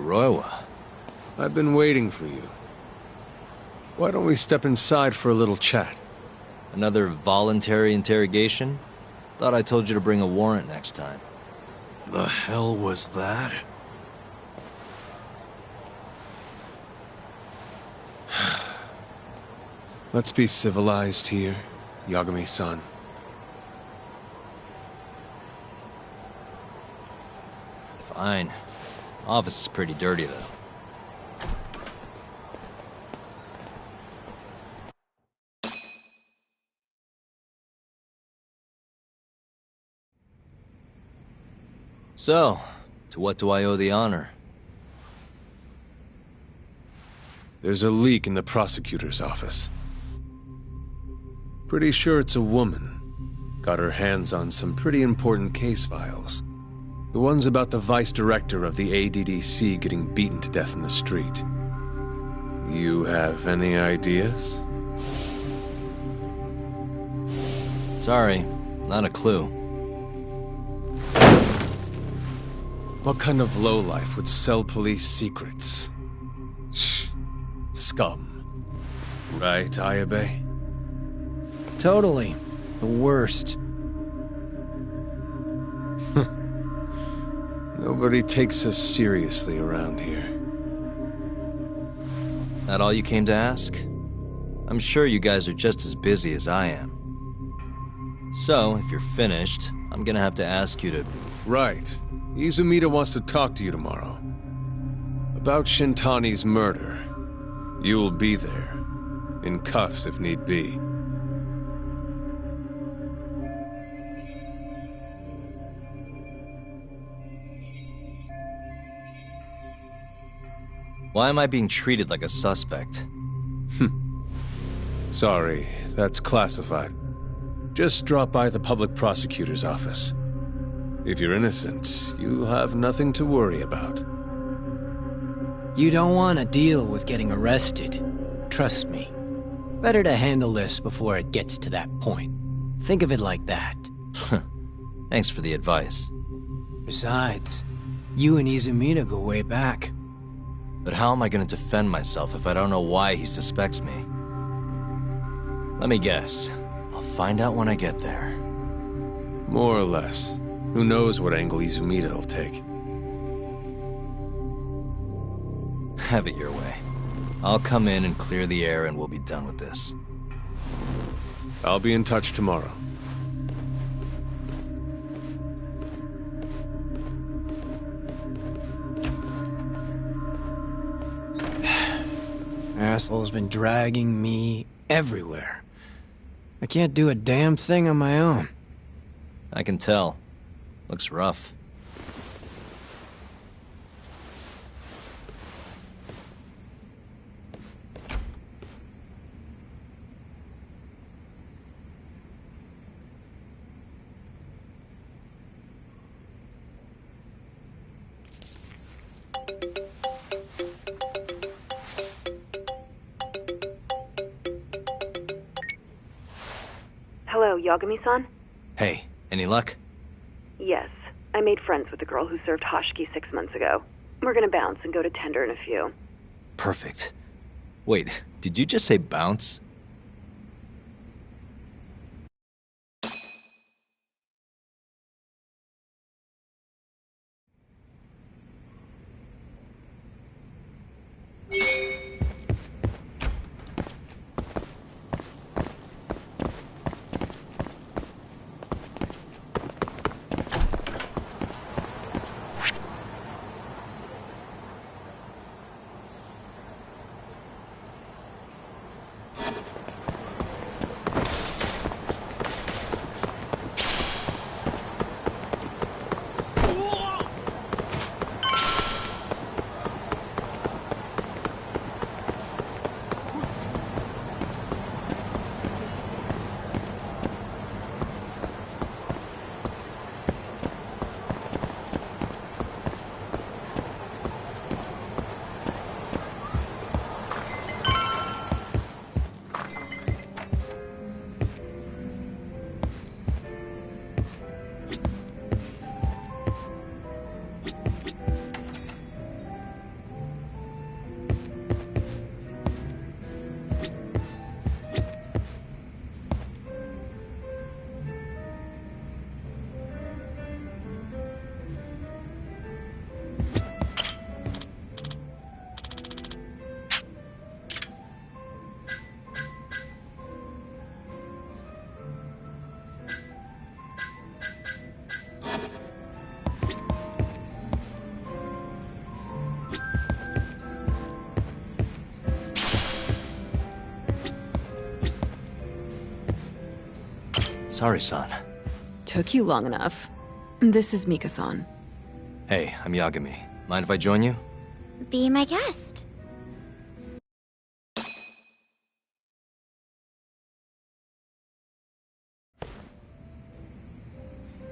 Kuroiwa. I've been waiting for you. Why don't we step inside for a little chat? Another voluntary interrogation? Thought I told you to bring a warrant next time. The hell was that? Let's be civilized here, Yagami-san. Fine. Office is pretty dirty, though. So, to what do I owe the honor? There's a leak in the prosecutor's office. Pretty sure it's a woman. Got her hands on some pretty important case files. The ones about the vice director of the ADDC getting beaten to death in the street. You have any ideas? Sorry, not a clue. What kind of lowlife would sell police secrets? Shh. Scum. Right, Ayabe? Totally. The worst. Nobody takes us seriously around here. That all you came to ask? I'm sure you guys are just as busy as I am. So, if you're finished, I'm gonna have to ask you to... Right. Izumida wants to talk to you tomorrow. About Shintani's murder. You'll be there. In cuffs if need be. Why am I being treated like a suspect? Sorry, that's classified. Just drop by the public prosecutor's office. If you're innocent, you'll have nothing to worry about. You don't want to deal with getting arrested. Trust me. Better to handle this before it gets to that point. Think of it like that. Thanks for the advice. Besides, you and Izumida go way back. But how am I going to defend myself if I don't know why he suspects me? Let me guess. I'll find out when I get there. More or less. Who knows what angle Izumida will take. Have it your way. I'll come in and clear the air and we'll be done with this. I'll be in touch tomorrow. Asshole's been dragging me everywhere. I can't do a damn thing on my own. I can tell. Looks rough. Hello, Yagami-san? Hey, any luck? Yes. I made friends with the girl who served Hashiki 6 months ago. We're gonna bounce and go to Tender in a few. Perfect. Wait, did you just say bounce? Sorry, son. Took you long enough. This is Mika-san. Hey, I'm Yagami. Mind if I join you? Be my guest.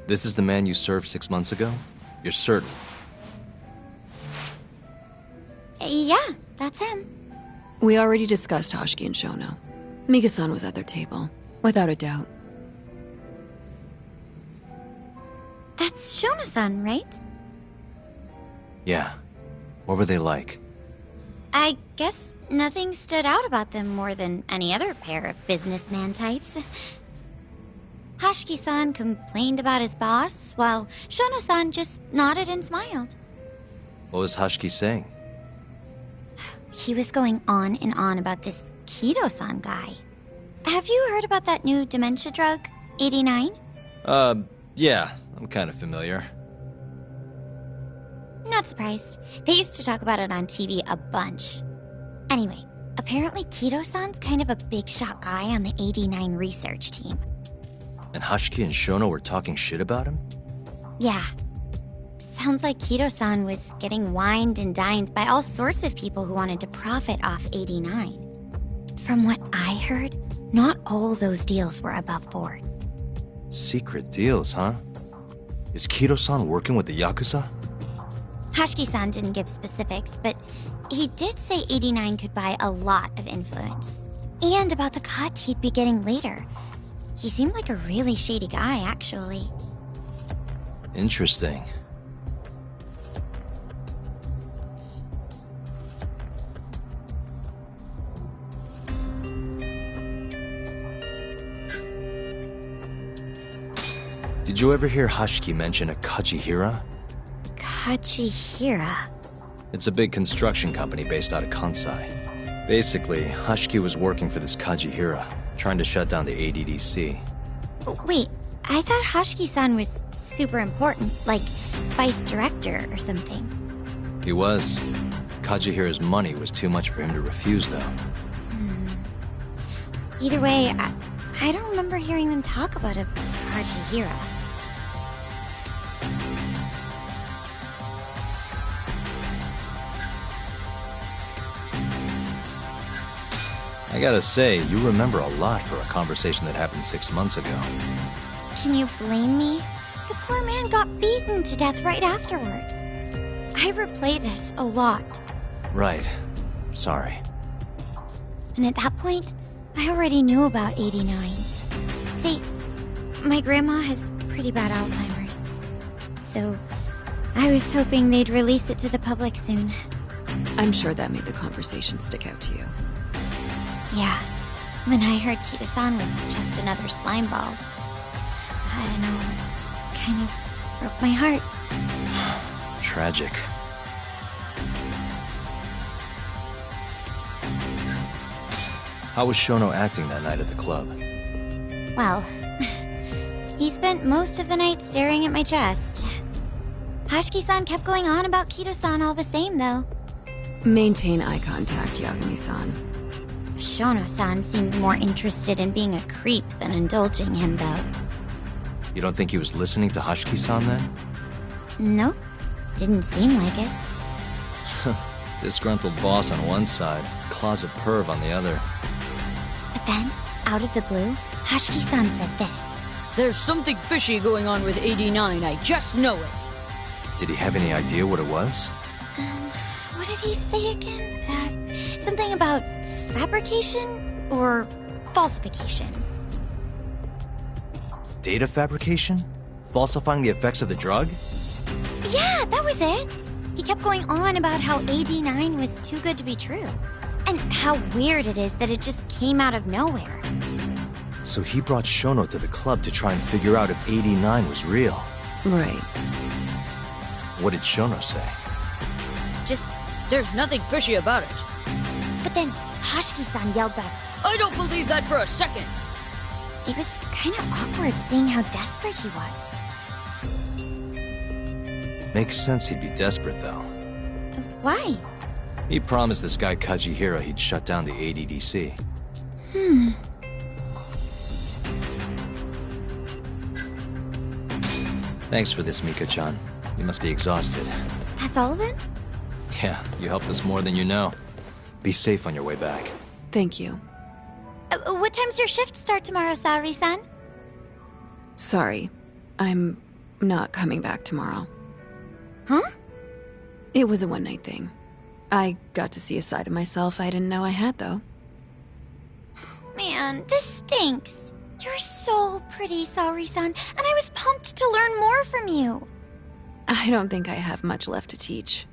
This is the man you served 6 months ago? You're certain? Yeah, that's him. We already discussed Hoshiki and Shono. Mika-san was at their table, without a doubt. That's Shono-san, right? Yeah. What were they like? I guess nothing stood out about them more than any other pair of businessman types. Hoshiki-san complained about his boss, while Shono-san just nodded and smiled. What was Hoshiki saying? He was going on and on about this Kido-san guy. Have you heard about that new dementia drug, 89? Yeah, I'm kind of familiar. Not surprised. They used to talk about it on TV a bunch. Anyway, apparently Kido-san's kind of a big shot guy on the 89 research team. And Hoshiki and Shono were talking shit about him? Yeah. Sounds like Kido-san was getting wined and dined by all sorts of people who wanted to profit off 89. From what I heard, not all those deals were above board. Secret deals, huh? Is Kido-san working with the Yakuza? Hoshiki-san didn't give specifics, but he did say 89 could buy a lot of influence. And about the cut he'd be getting later. He seemed like a really shady guy, actually. Interesting. Did you ever hear Hoshiki mention a Kajihira? Kajihira? It's a big construction company based out of Kansai. Basically, Hoshiki was working for this Kajihira, trying to shut down the ADDC. Wait, I thought Hoshiki-san was super important, like vice director or something. He was. Kajihira's money was too much for him to refuse, though. Either way, I don't remember hearing them talk about a Kajihira. I gotta say, you remember a lot for a conversation that happened 6 months ago. Can you blame me? The poor man got beaten to death right afterward. I replay this a lot. Right. Sorry. And at that point, I already knew about 89. See, my grandma has pretty bad Alzheimer's. So, I was hoping they'd release it to the public soon. I'm sure that made the conversation stick out to you. Yeah. When I heard Kido-san was just another slime ball, I don't know, kind of broke my heart. Tragic. How was Shono acting that night at the club? Well, he spent most of the night staring at my chest. Hoshiki-san kept going on about Kido-san all the same, though. Maintain eye contact, Yagami-san. Shono-san seemed more interested in being a creep than indulging him, though. You don't think he was listening to Hoshiki-san then? Nope. Didn't seem like it. Disgruntled boss on one side, closet perv on the other. But then, out of the blue, Hoshiki-san said this. There's something fishy going on with 89, I just know it. Did he have any idea what it was? What did he say again? Something about fabrication or falsification? Data fabrication? Falsifying the effects of the drug? Yeah, that was it. He kept going on about how 89 was too good to be true. And how weird it is that it just came out of nowhere. So he brought Shono to the club to try and figure out if 89 was real. Right. What did Shono say? Just, there's nothing fishy about it. But then Hoshiki-san yelled back, I don't believe that for a second. It was kind of awkward seeing how desperate he was. Makes sense he'd be desperate, though. Why? He promised this guy Kajihira he'd shut down the ADDC. Thanks for this, Miko-chan. You must be exhausted. That's all then? Yeah, you helped us more than you know. Be safe on your way back. Thank you. What time's your shift start tomorrow, Saori-san? Sorry. I'm not coming back tomorrow. Huh? It was a one-night thing. I got to see a side of myself I didn't know I had, though. Man, this stinks. You're so pretty, Saori-san, and I was pumped to learn more from you. I don't think I have much left to teach.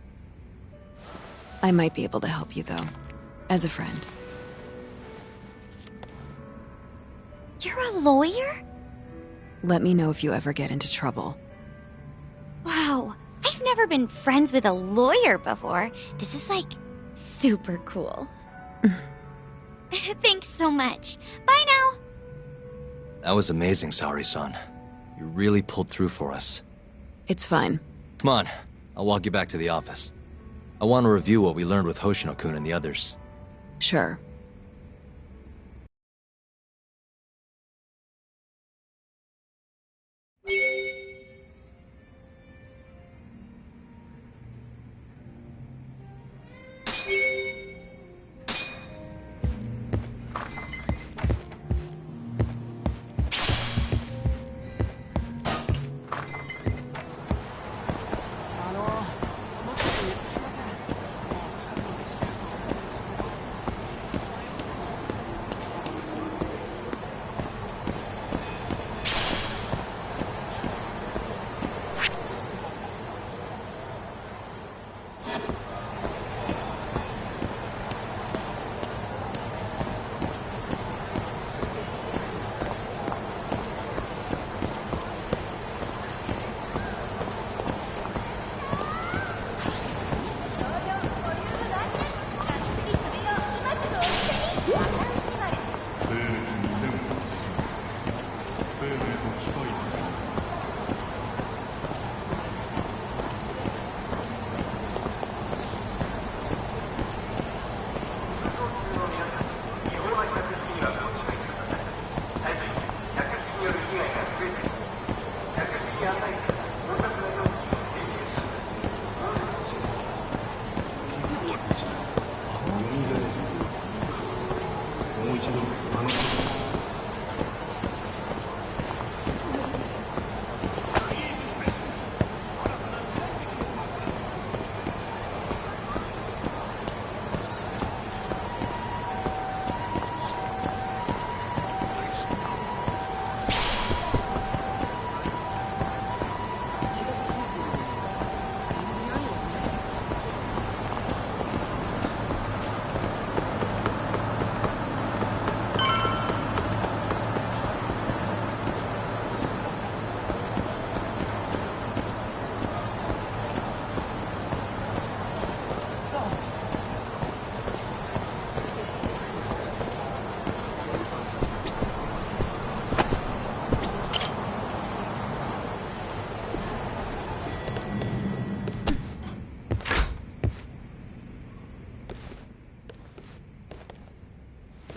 I might be able to help you, though. As a friend. You're a lawyer? Let me know if you ever get into trouble. Wow, I've never been friends with a lawyer before. This is, like, super cool. Thanks so much. Bye now. That was amazing, Saori-san. You really pulled through for us. It's fine. Come on, I'll walk you back to the office. I want to review what we learned with Hoshino-kun and the others. Sure.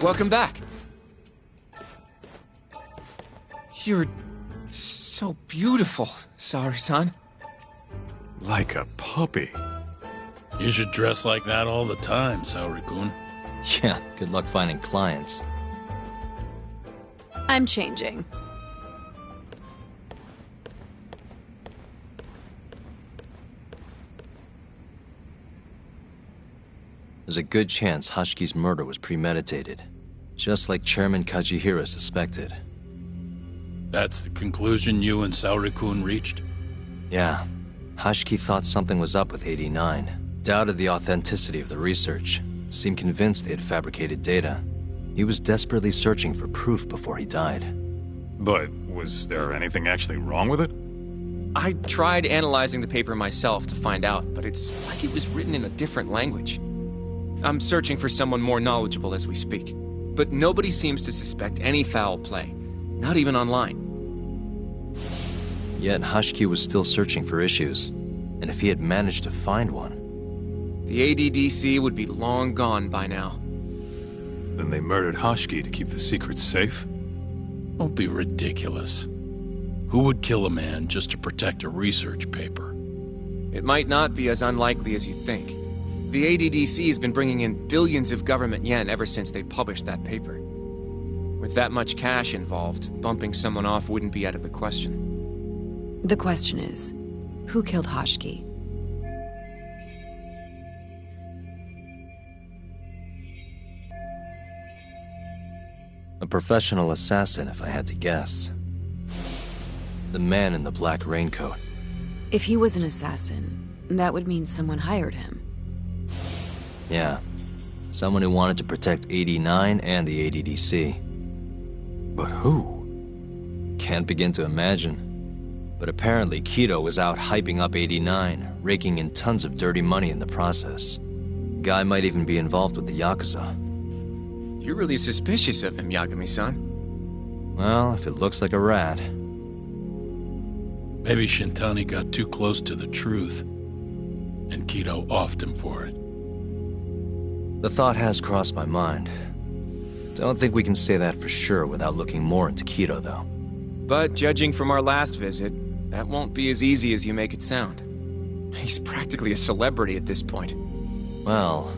Welcome back. You're so beautiful, Saori-san. Like a puppy. You should dress like that all the time, Saori-kun. Yeah, good luck finding clients. I'm changing. There's a good chance Hashiki's murder was premeditated, just like Chairman Kajihira suspected. That's the conclusion you and Saori-kun reached? Yeah, Hashiki thought something was up with 89, doubted the authenticity of the research, seemed convinced they had fabricated data. He was desperately searching for proof before he died. But was there anything actually wrong with it? I tried analyzing the paper myself to find out, but it's like it was written in a different language. I'm searching for someone more knowledgeable as we speak, but nobody seems to suspect any foul play, not even online. Yet Hashiki was still searching for issues, and if he had managed to find one... The ADDC would be long gone by now. Then they murdered Hashiki to keep the secret safe? Don't be ridiculous. Who would kill a man just to protect a research paper? It might not be as unlikely as you think. The ADDC has been bringing in billions of government yen ever since they published that paper. With that much cash involved, bumping someone off wouldn't be out of the question. The question is, who killed Hoshki? A professional assassin, if I had to guess. The man in the black raincoat. If he was an assassin, that would mean someone hired him. Yeah. Someone who wanted to protect 89 and the ADDC. But who? Can't begin to imagine. But apparently Kido was out hyping up 89, raking in tons of dirty money in the process. Guy might even be involved with the Yakuza. You're really suspicious of him, Yagami-san. Well, if it looks like a rat. Maybe Shintani got too close to the truth, and Kido offed him for it. The thought has crossed my mind. Don't think we can say that for sure without looking more into Kido, though. But judging from our last visit, that won't be as easy as you make it sound. He's practically a celebrity at this point. Well,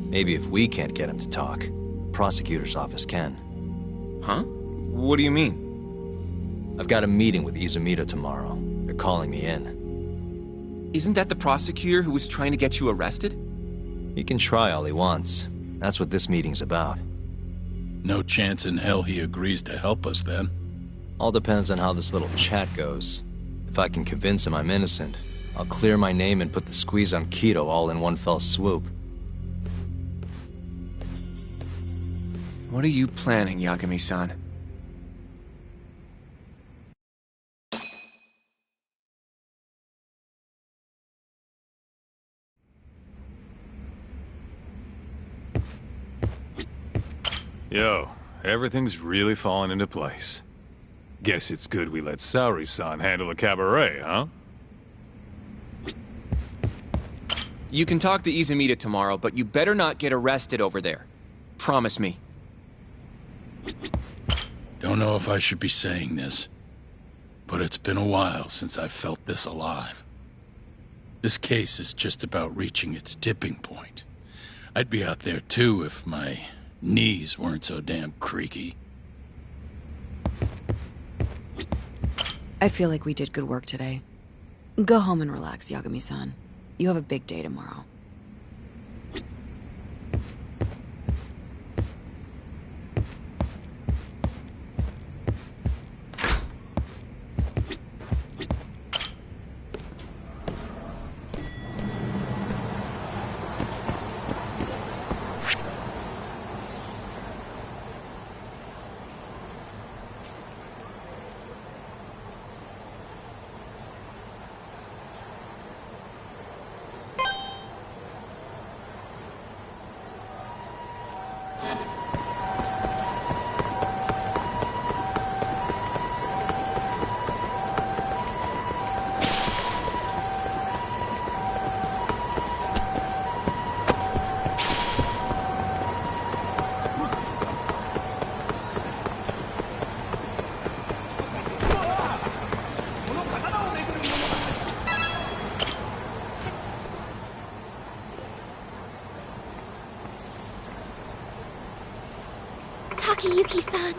maybe if we can't get him to talk, prosecutor's office can. Huh? What do you mean? I've got a meeting with Izumida tomorrow. They're calling me in. Isn't that the prosecutor who was trying to get you arrested? He can try all he wants. That's what this meeting's about. No chance in hell he agrees to help us then. All depends on how this little chat goes. If I can convince him I'm innocent, I'll clear my name and put the squeeze on Kido all in one fell swoop. What are you planning, Yagami-san? Yo, everything's really falling into place. Guess it's good we let Saori-san handle the cabaret, huh? You can talk to Izumida tomorrow, but you better not get arrested over there. Promise me. Don't know if I should be saying this, but it's been a while since I felt this alive. This case is just about reaching its tipping point. I'd be out there too if my knees weren't so damn creaky. I feel like we did good work today. Go home and relax, Yagami-san. You have a big day tomorrow. Takayuki-san.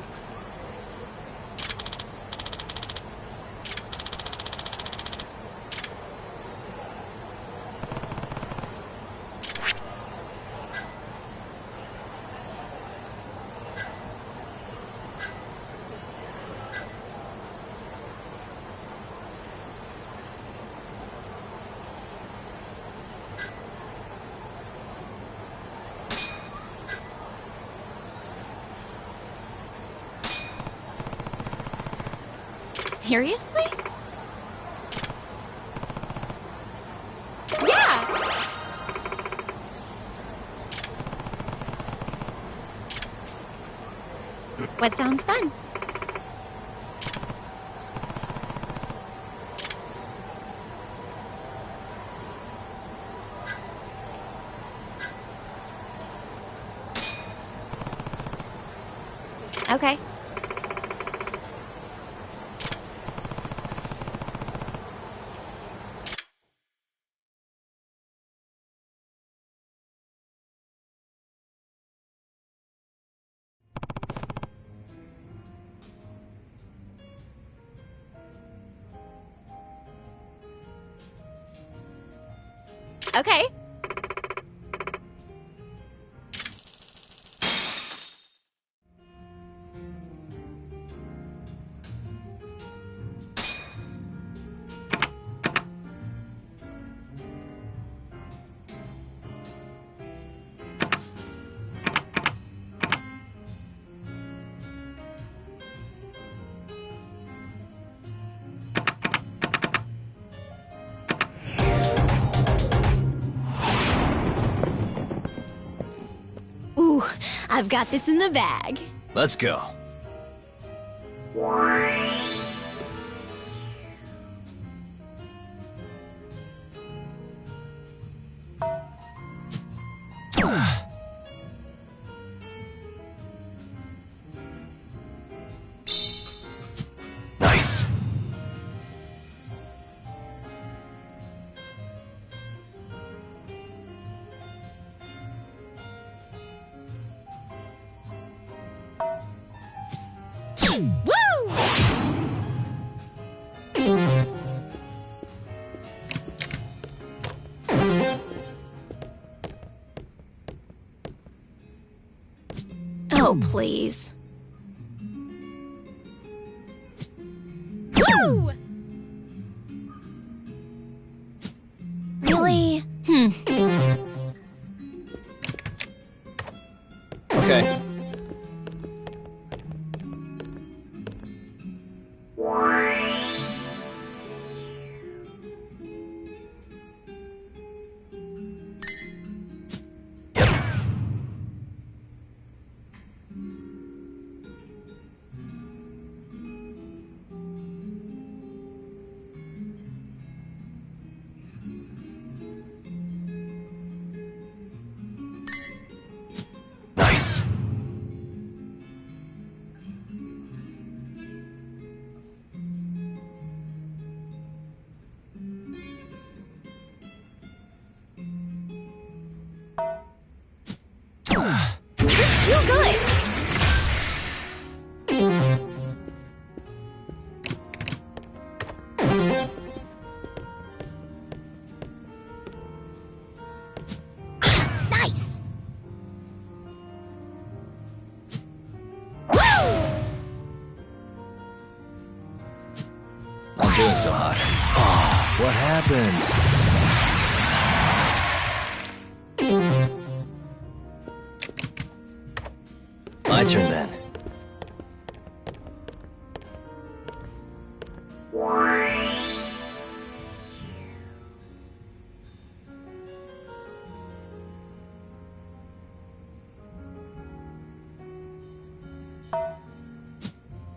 Seriously? Yeah! What sounds fun? Okay. Ooh, I've got this in the bag. Let's go. Nice. Woo! Oh, please. Woo! Really? Okay. Nice. You're too good! Nice! I'm doing so hot. Oh, what happened? My turn then.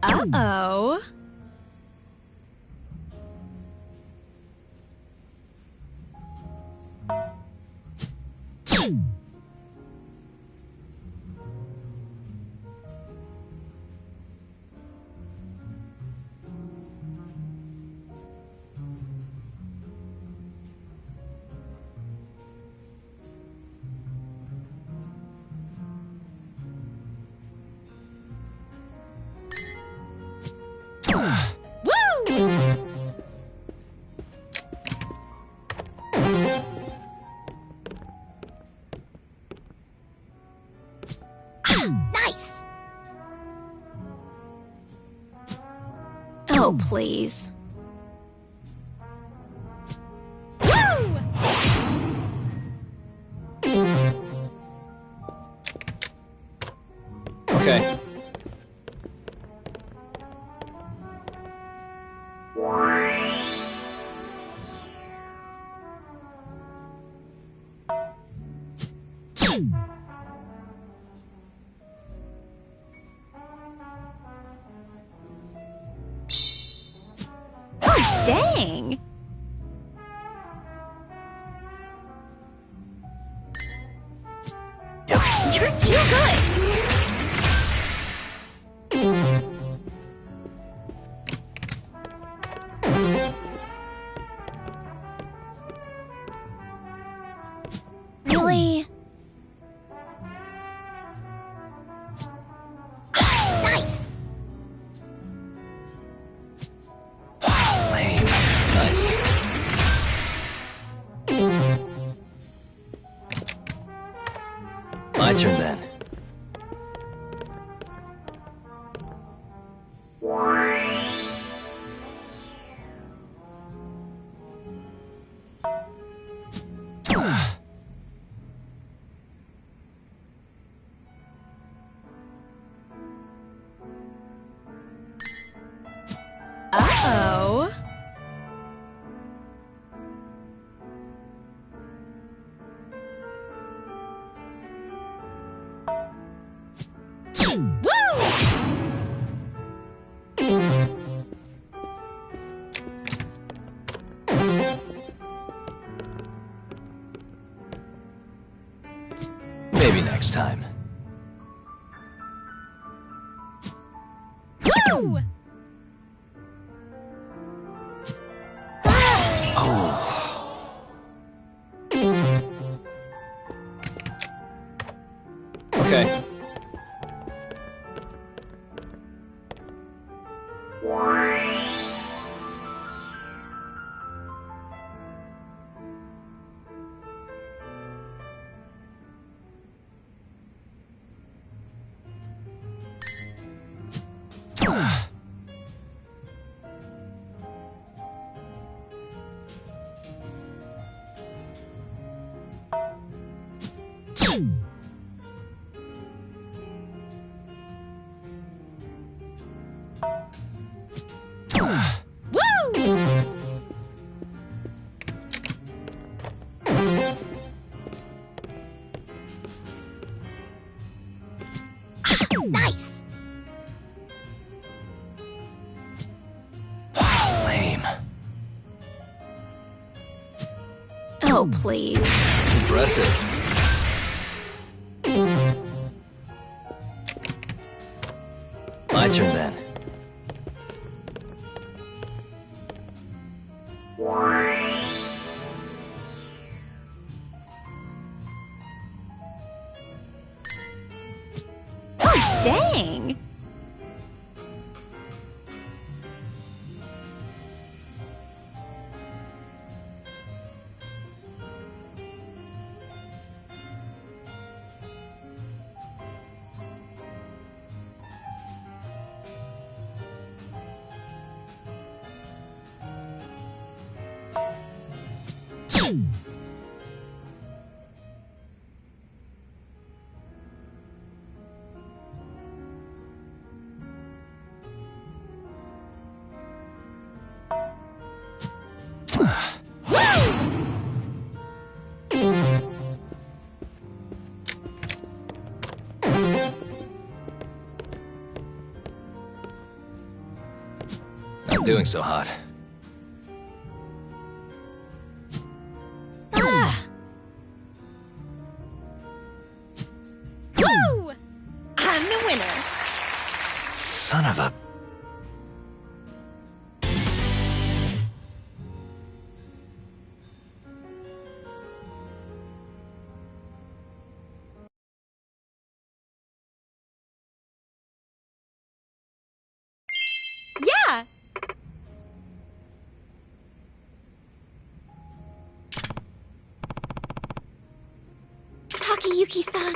Uh-oh. Nice! Oh, please. Woo! Okay. Dang! Yep. You're too good! Really? Nice! Lame. Nice. turn then. Uh-oh. Maybe next time. Woo! Okay. Nice! Lame. Oh, please. Impressive. My turn then. Dang! Not doing so hot. Woo! I'm the winner. Son of a... Yeah! Takayuki-san.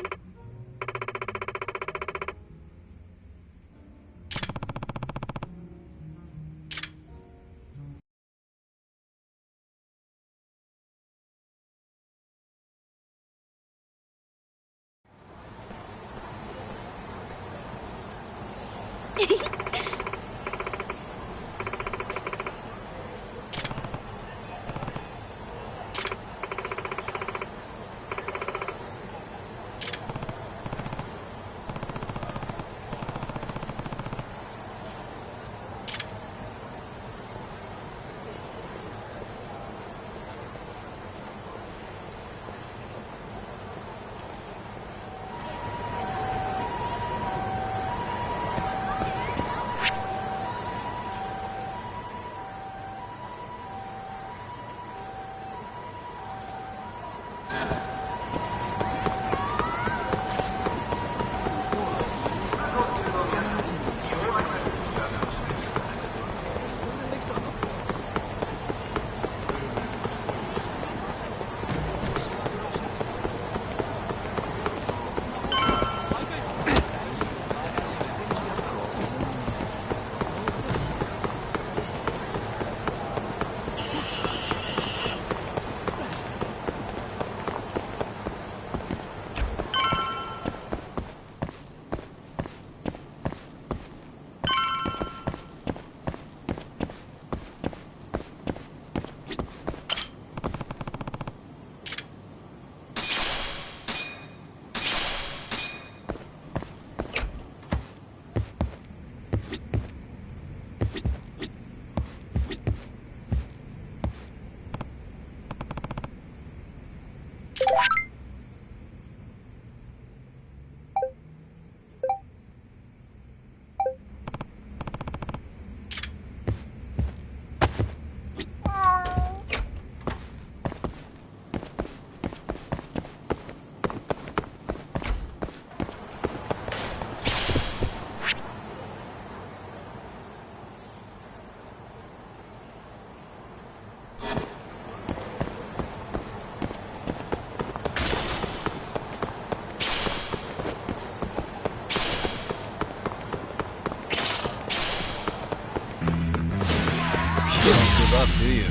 give up, do you?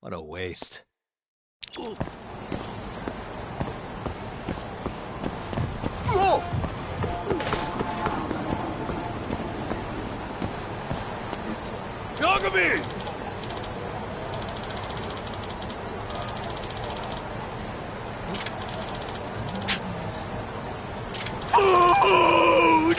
What a waste. Yagami! Food!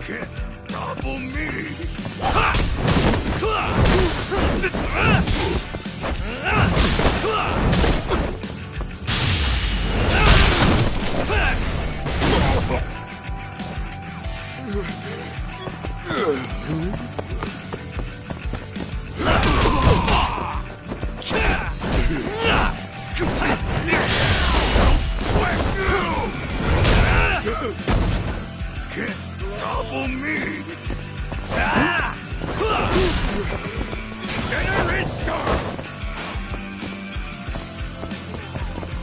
Can't topple me! Can't topple me! Dinner is served!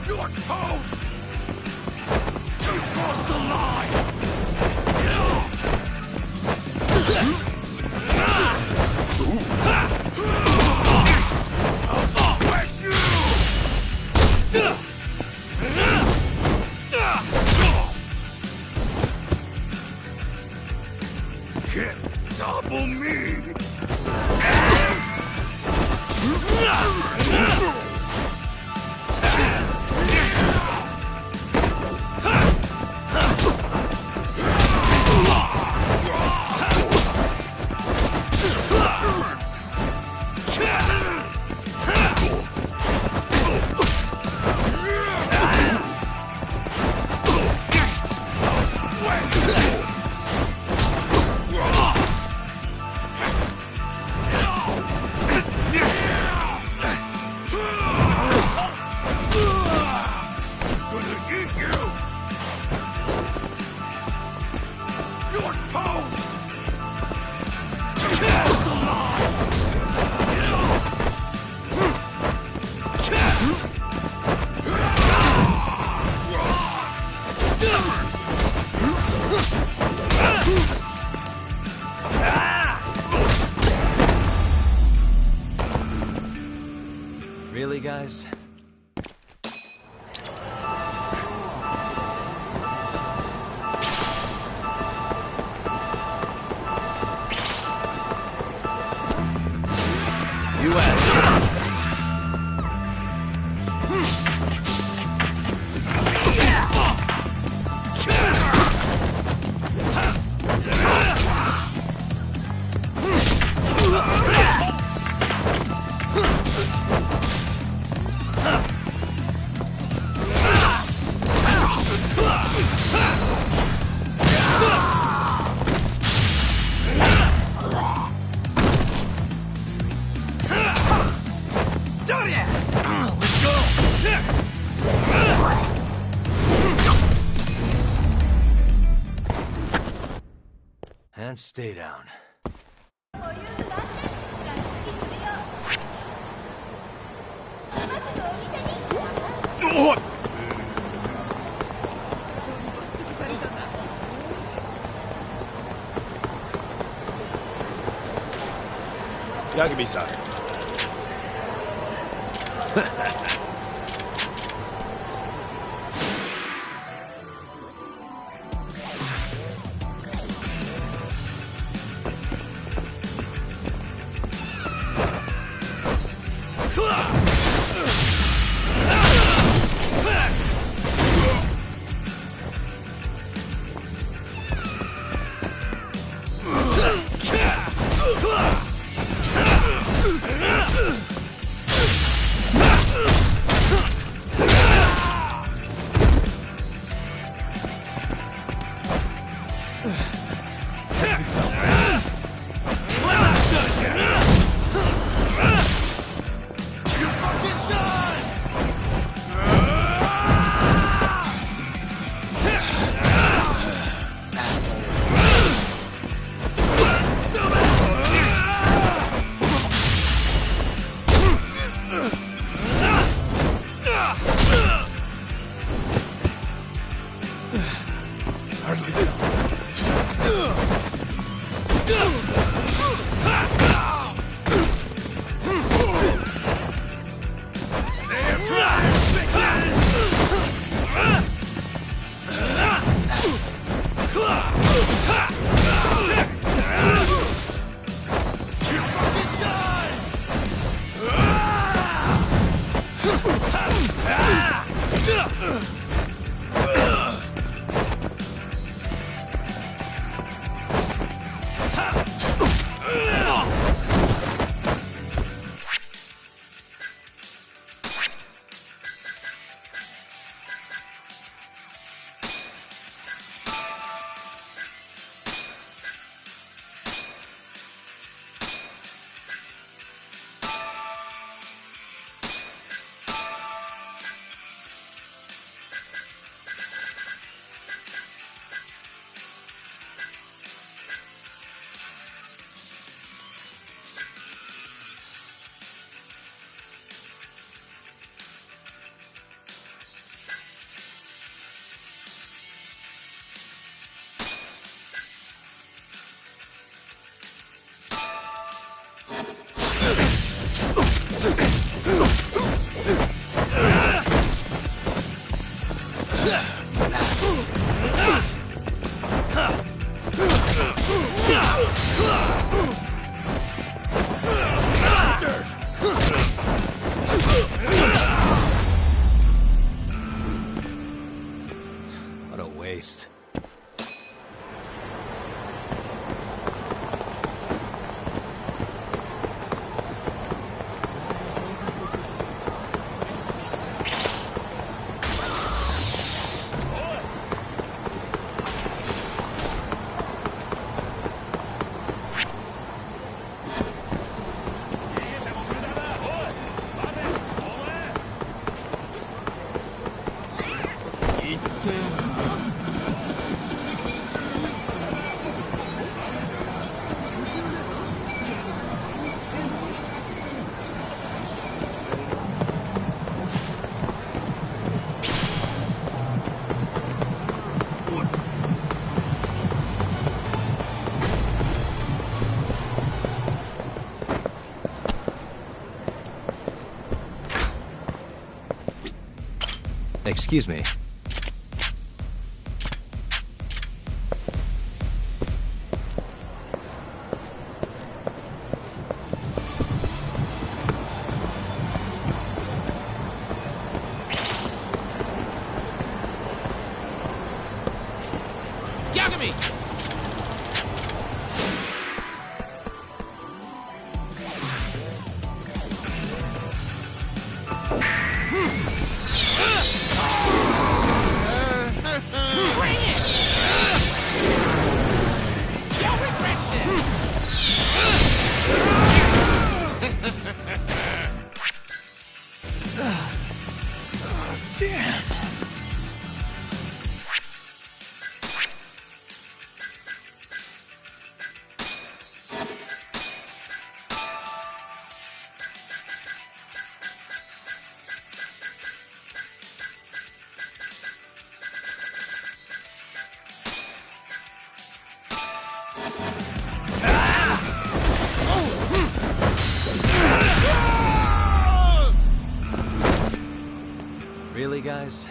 You are toast! You crossed the line! I'll squash you! Can't topple me! Really, guys? And stay down. Yagami-san. What a waste. Excuse me. Yagami! early, guys?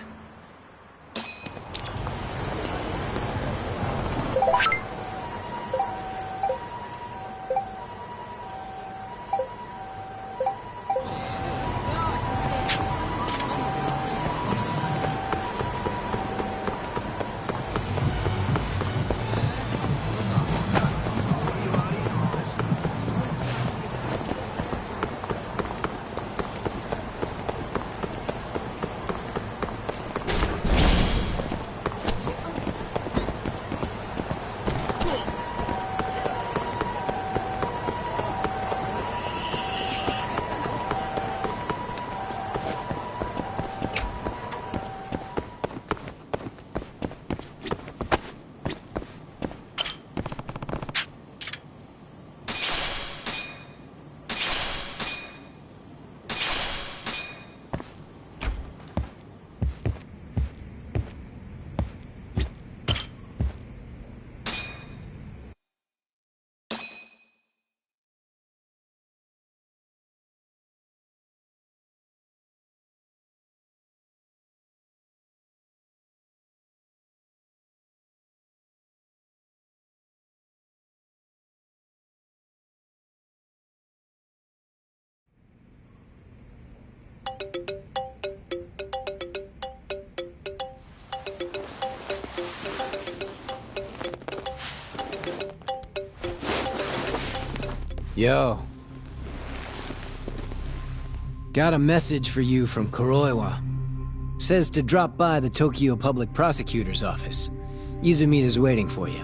Yo. Got a message for you from Kuroiwa. Says to drop by the Tokyo Public Prosecutor's office. Izumida's waiting for you.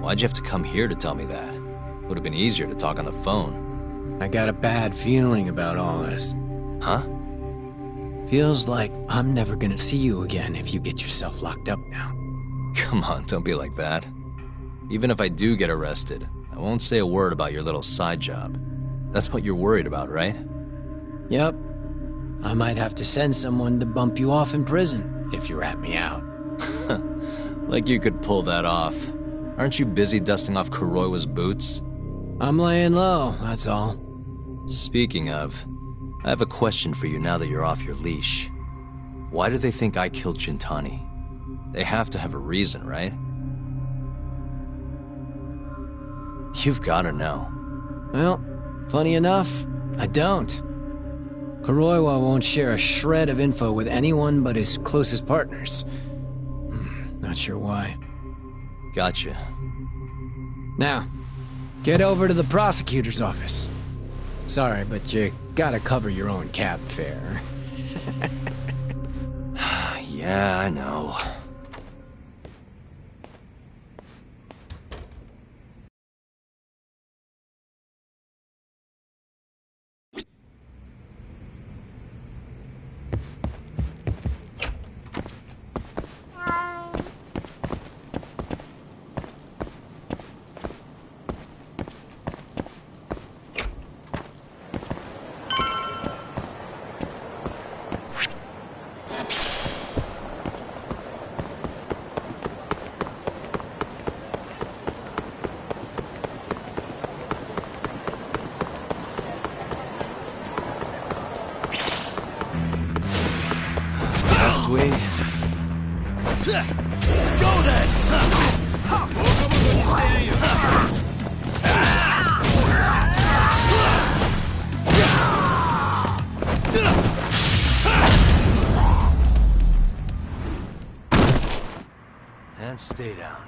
Why'd you have to come here to tell me that? Would have been easier to talk on the phone. I got a bad feeling about all this. Huh? Feels like I'm never gonna see you again if you get yourself locked up now. Come on, don't be like that. Even if I do get arrested, I won't say a word about your little side job. That's what you're worried about, right? Yep. I might have to send someone to bump you off in prison if you rat me out. Like you could pull that off. Aren't you busy dusting off Kuroiwa's boots? I'm laying low, that's all. Speaking of, I have a question for you now that you're off your leash. Why do they think I killed Shintani? They have to have a reason, right? You've gotta know. Well, funny enough, I don't. Kuroiwa won't share a shred of info with anyone but his closest partners. Not sure why. Gotcha. Now, get over to the prosecutor's office. Sorry, but you gotta cover your own cab fare. Yeah, I know. Let's go then! And stay down.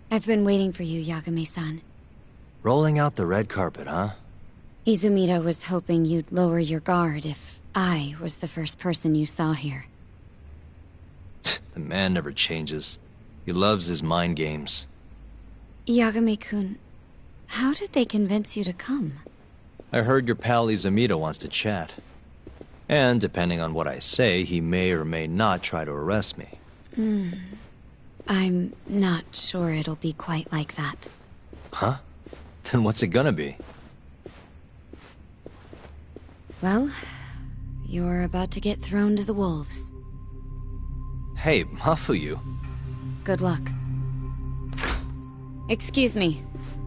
I've been waiting for you, Yagami-san. Rolling out the red carpet, huh? Izumida was hoping you'd lower your guard if I was the first person you saw here. The man never changes. He loves his mind games. Yagami-kun, how did they convince you to come? I heard your pal Izumida wants to chat. And depending on what I say, he may or may not try to arrest me. I'm not sure it'll be quite like that. Huh? Then what's it gonna be? Well, you're about to get thrown to the wolves. Hey, Mafuyu. Good luck. Excuse me.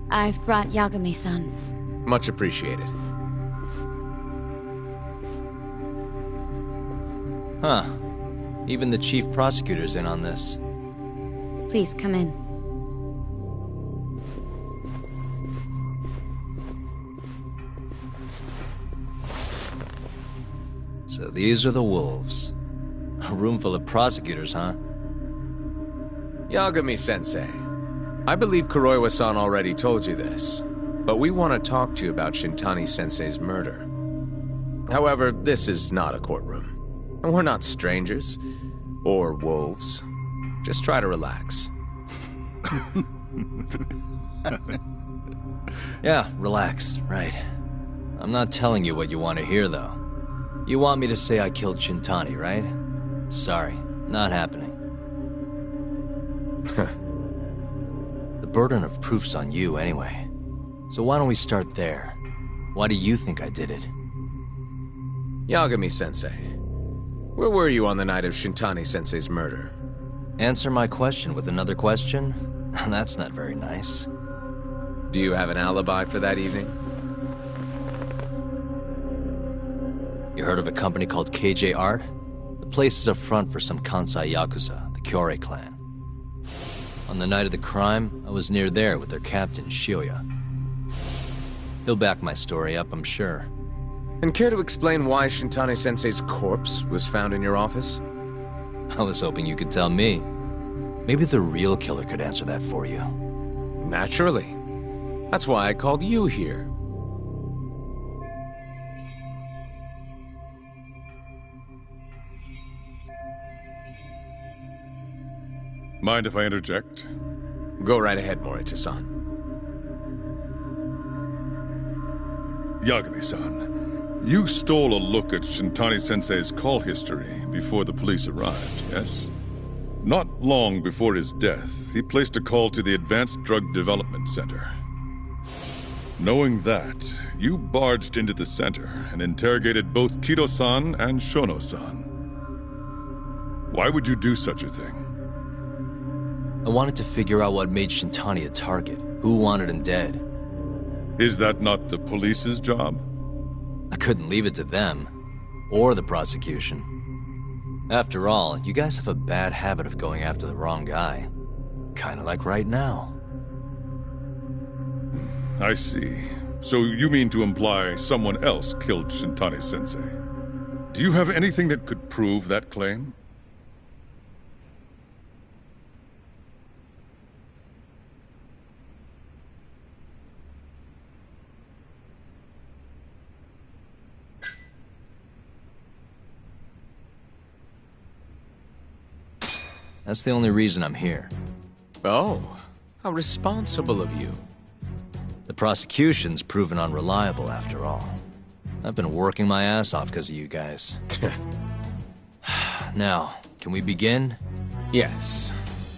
I've brought Yagami-san. Much appreciated. Huh. Even the chief prosecutor's in on this. Please come in. So these are the wolves. A room full of prosecutors, huh? Yagami-sensei, I believe Kuroiwa-san already told you this, but we want to talk to you about Shintani-sensei's murder. However, this is not a courtroom. And we're not strangers. Or wolves. Just try to relax. Yeah, relax, right. I'm not telling you what you want to hear, though. You want me to say I killed Shintani, right? Sorry, not happening. The burden of proof's on you, anyway. So why don't we start there? Why do you think I did it? Yagami-sensei, where were you on the night of Shintani-sensei's murder? Answer my question with another question? That's not very nice. Do you have an alibi for that evening? You heard of a company called KJ Art? The place is a front for some Kansai Yakuza, the Kyorei clan. On the night of the crime, I was near there with their captain, Shioya. He'll back my story up, I'm sure. And care to explain why Shintani-sensei's corpse was found in your office? I was hoping you could tell me. Maybe the real killer could answer that for you. Naturally. That's why I called you here. Mind if I interject? Go right ahead, Morita-san. Yagami-san, you stole a look at Shintani-sensei's call history before the police arrived, yes? Not long before his death, he placed a call to the Advanced Drug Development Center. Knowing that, you barged into the center and interrogated both Kido-san and Shono-san. Why would you do such a thing? I wanted to figure out what made Shintani a target, who wanted him dead. Is that not the police's job? I couldn't leave it to them, or the prosecution. After all, you guys have a bad habit of going after the wrong guy. Kinda like right now. I see. So you mean to imply someone else killed Shintani-sensei? Do you have anything that could prove that claim? That's the only reason I'm here. Oh, how responsible of you. The prosecution's proven unreliable, after all. I've been working my ass off because of you guys. Now, can we begin? Yes.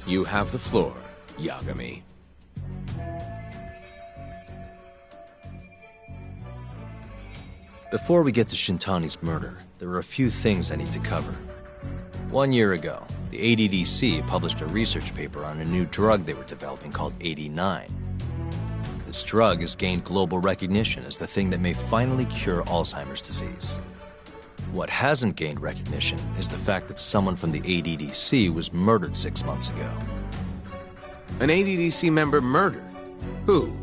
You have the floor, Yagami. Before we get to Shintani's murder, there are a few things I need to cover. 1 year ago, the ADDC published a research paper on a new drug they were developing called 89. This drug has gained global recognition as the thing that may finally cure Alzheimer's disease. What hasn't gained recognition is the fact that someone from the ADDC was murdered 6 months ago. An ADDC member murdered? Who?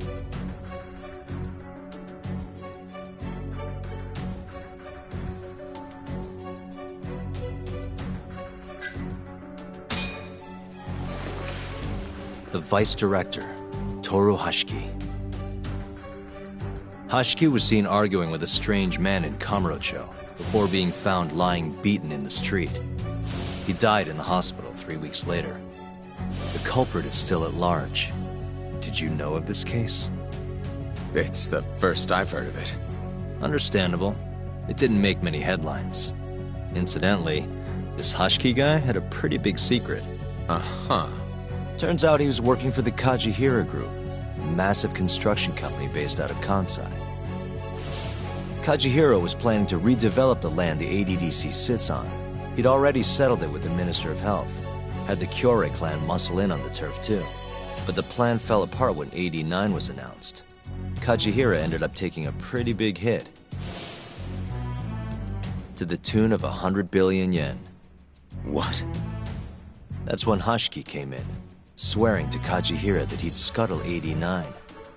The vice director, Toru Hashiki. Hashiki was seen arguing with a strange man in Kamurocho before being found lying beaten in the street. He died in the hospital 3 weeks later. The culprit is still at large. Did you know of this case? It's the first I've heard of it. Understandable. It didn't make many headlines. Incidentally, this Hashki guy had a pretty big secret. Uh-huh. Turns out he was working for the Kajihira Group, a massive construction company based out of Kansai. Kajihira was planning to redevelop the land the ADDC sits on. He'd already settled it with the Minister of Health, had the Kyorei clan muscle in on the turf too. But the plan fell apart when 89 was announced. Kajihira ended up taking a pretty big hit, to the tune of 100 billion yen. What? That's when Hashki came in, swearing to Kajihira that he'd scuttle 89,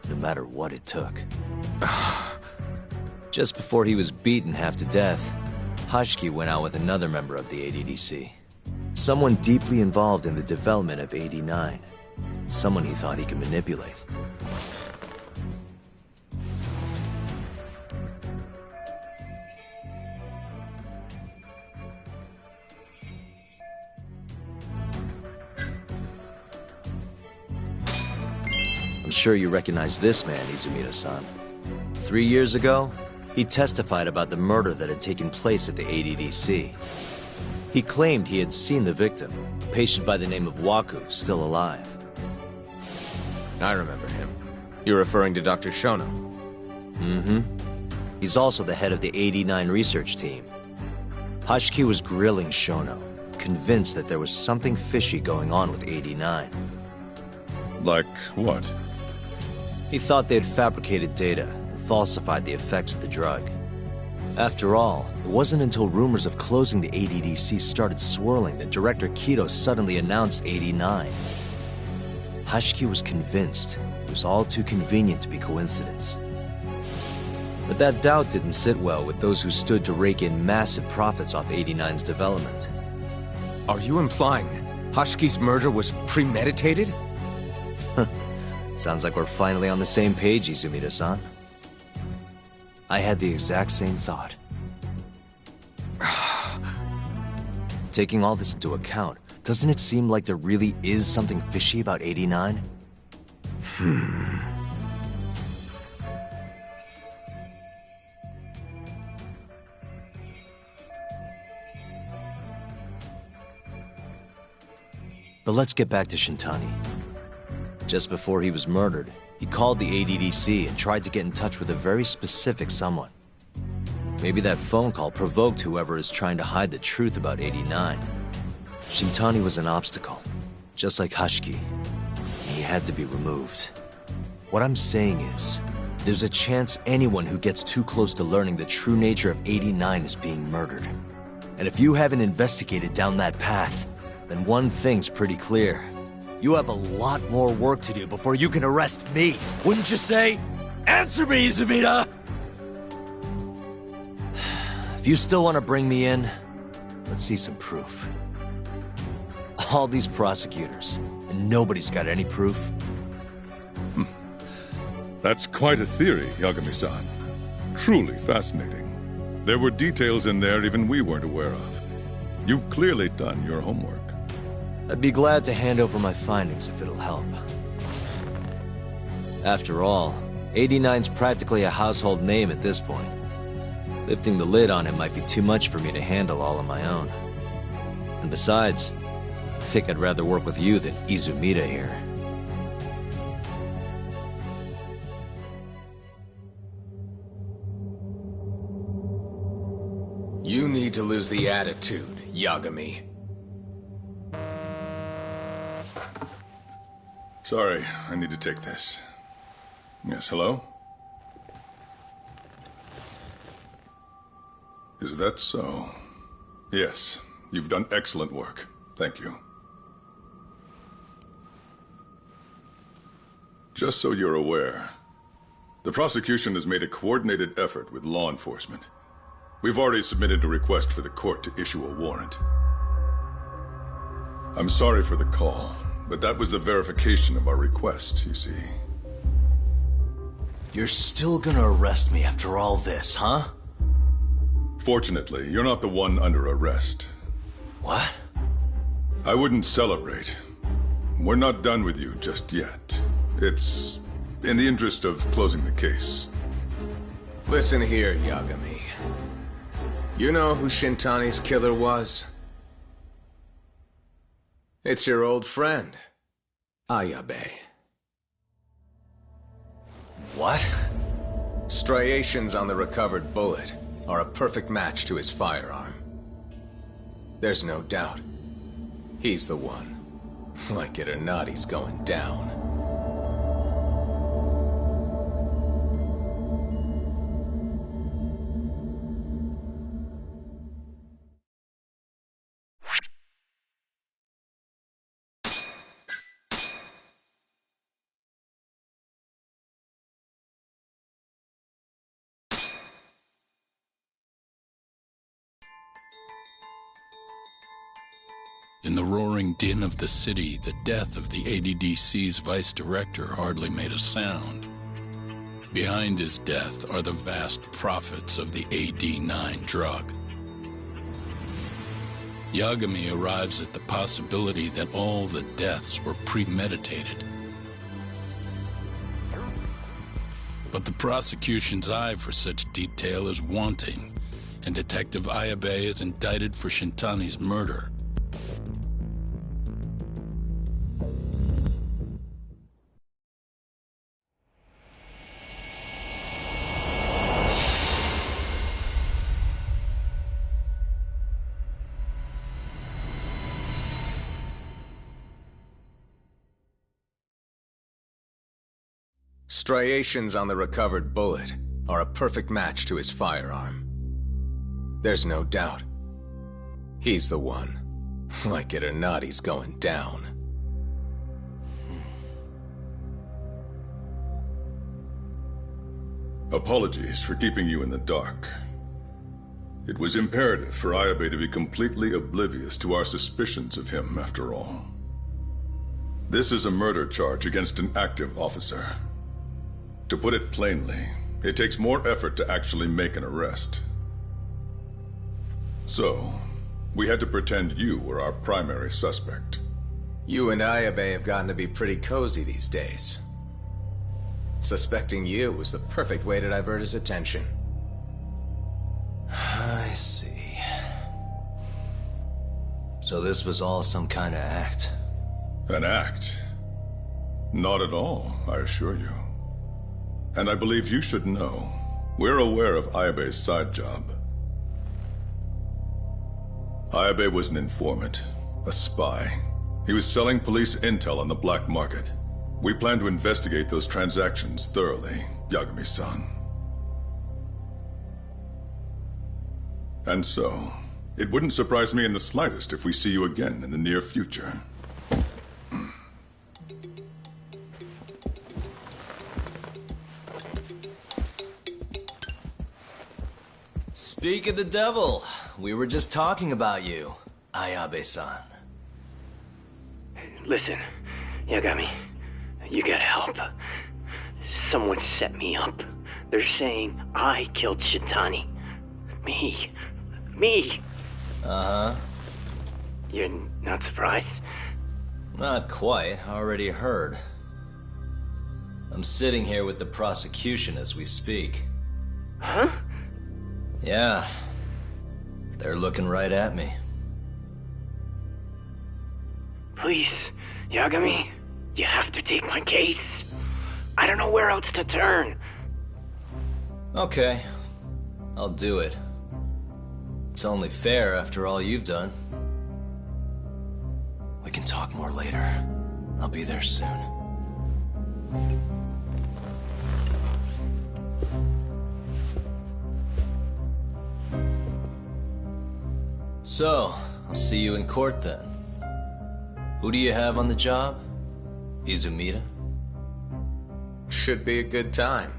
no matter what it took. Just before he was beaten half to death, Hashki went out with another member of the ADDC. Someone deeply involved in the development of 89. Someone he thought he could manipulate. I'm sure you recognize this man, Izumida-san. 3 years ago, he testified about the murder that had taken place at the ADDC. He claimed he had seen the victim, a patient by the name of Waku, still alive. I remember him. You're referring to Dr. Shono? Mm-hmm. He's also the head of the 89 research team. Hashki was grilling Shono, convinced that there was something fishy going on with 89. Like what? He thought they'd fabricated data and falsified the effects of the drug. After all, it wasn't until rumors of closing the ADDC started swirling that Director Kido suddenly announced 89. Hashki was convinced it was all too convenient to be coincidence. But that doubt didn't sit well with those who stood to rake in massive profits off 89's development. Are you implying Hashki's murder was premeditated? Sounds like we're finally on the same page, Izumida-san. I had the exact same thought. Taking all this into account, doesn't it seem like there really is something fishy about 89? But let's get back to Shintani. Just before he was murdered, he called the ADDC and tried to get in touch with a very specific someone. Maybe that phone call provoked whoever is trying to hide the truth about 89. Shintani was an obstacle, just like Hashki. He had to be removed. What I'm saying is, there's a chance anyone who gets too close to learning the true nature of 89 is being murdered. And if you haven't investigated down that path, then one thing's pretty clear. You have a lot more work to do before you can arrest me, wouldn't you say? Answer me, Izumida! If you still want to bring me in, let's see some proof. All these prosecutors, and nobody's got any proof. That's quite a theory, Yagami-san. Truly fascinating. There were details in there even we weren't aware of. You've clearly done your homework. I'd be glad to hand over my findings if it'll help. After all, 89's practically a household name at this point. Lifting the lid on it might be too much for me to handle all on my own. And besides, I think I'd rather work with you than Izumida here. You need to lose the attitude, Yagami. Sorry, I need to take this. Yes, hello? Is that so? Yes, you've done excellent work. Thank you. Just so you're aware, the prosecution has made a coordinated effort with law enforcement. We've already submitted a request for the court to issue a warrant. I'm sorry for the call, but that was the verification of our request, you see. You're still gonna arrest me after all this, huh? Fortunately, you're not the one under arrest. What? I wouldn't celebrate. We're not done with you just yet. It's in the interest of closing the case. Listen here, Yagami. You know who Shintani's killer was? It's your old friend, Ayabe. What? Striations on the recovered bullet are a perfect match to his firearm. There's no doubt. He's the one. Like it or not, he's going down. In the roaring din of the city, the death of the ADDC's vice director hardly made a sound. Behind his death are the vast profits of the AD9 drug. Yagami arrives at the possibility that all the deaths were premeditated. But the prosecution's eye for such detail is wanting, and Detective Ayabe is indicted for Shintani's murder. Striations on the recovered bullet are a perfect match to his firearm. There's no doubt. He's the one. Like it or not, he's going down. Apologies for keeping you in the dark. It was imperative for Ayabe to be completely oblivious to our suspicions of him, after all. This is a murder charge against an active officer. To put it plainly, it takes more effort to actually make an arrest. So, we had to pretend you were our primary suspect. You and Ayabe have gotten to be pretty cozy these days. Suspecting you was the perfect way to divert his attention. I see. So this was all some kind of act? An act? Not at all, I assure you. And I believe you should know, we're aware of Ayabe's side job. Ayabe was an informant, a spy. He was selling police intel on the black market. We plan to investigate those transactions thoroughly, Yagami-san. And so, it wouldn't surprise me in the slightest if we see you again in the near future. Speak of the devil, we were just talking about you, Ayabe-san. Listen, Yagami, you gotta help. Someone set me up. They're saying I killed Shintani. Me. Uh-huh. You're not surprised? Not quite, already heard. I'm sitting here with the prosecution as we speak. Huh? Yeah. They're looking right at me. Please, Yagami, you have to take my case. I don't know where else to turn. Okay. I'll do it. It's only fair after all you've done. We can talk more later. I'll be there soon. So, I'll see you in court then. Who do you have on the job? Izumida? Should be a good time.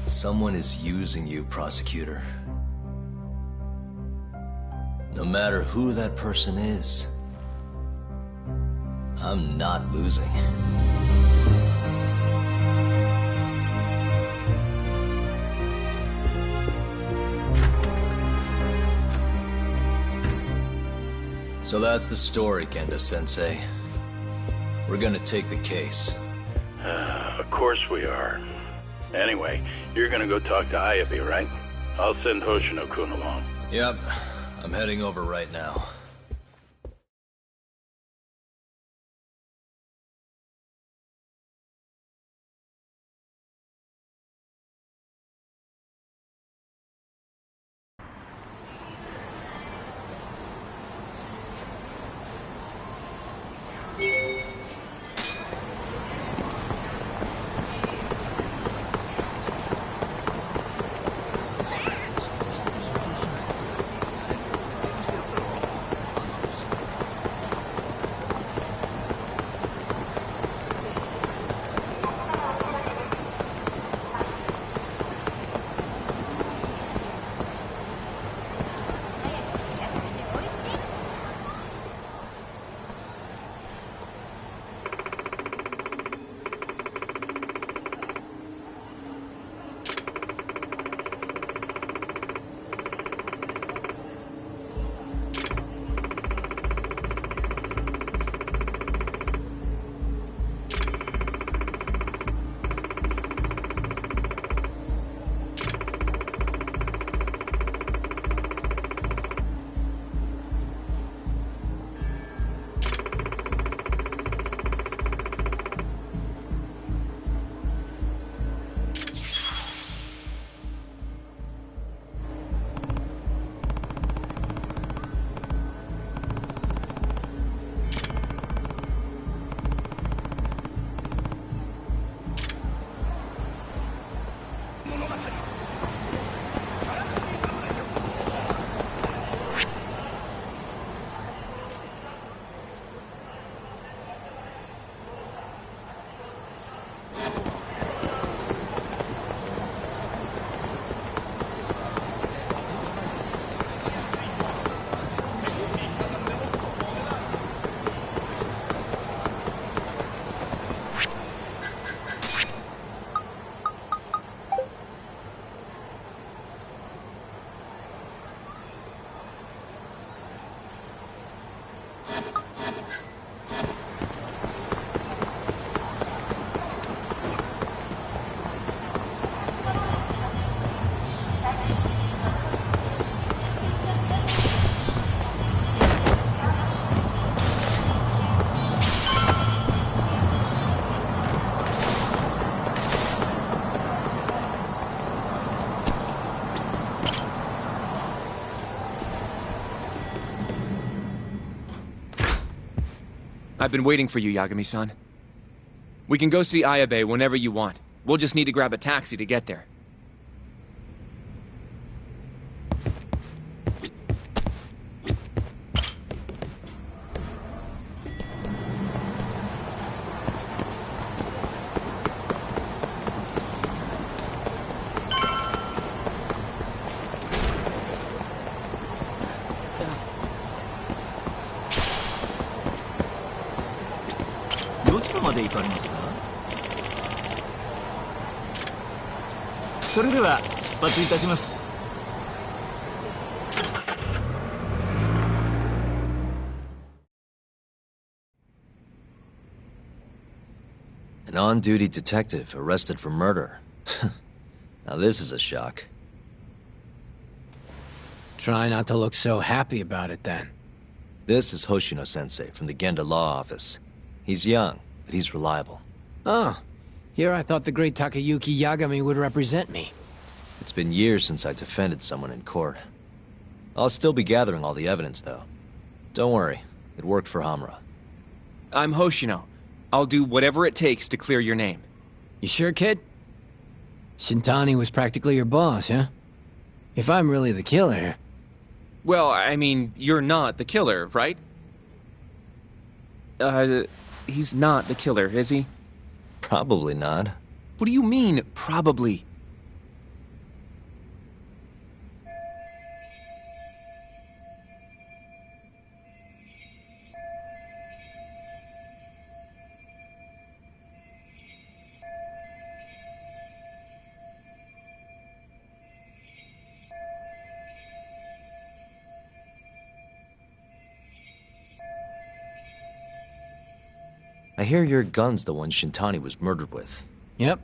Someone is using you, prosecutor. No matter who that person is, I'm not losing. So that's the story, Kenda-sensei. We're gonna take the case. Of course we are. Anyway, you're gonna go talk to Ayabe, right? I'll send Hoshino-kun along. Yep, I'm heading over right now. I've been waiting for you, Yagami-san. We can go see Ayabe whenever you want. We'll just need to grab a taxi to get there. An on-duty detective arrested for murder. Now this is a shock. Try not to look so happy about it, then. This is Hoshino-sensei from the Genda Law Office. He's young, but he's reliable. Oh, here I thought the great Takayuki Yagami would represent me. It's been years since I defended someone in court. I'll still be gathering all the evidence, though. Don't worry, it worked for Hamura. I'm Hoshino. I'll do whatever it takes to clear your name. You sure, kid? Shintani was practically your boss, huh? If I'm really the killer... Well, I mean, you're not the killer, right? He's not the killer, is he? Probably not. What do you mean, probably? I hear your gun's the one Shintani was murdered with. Yep.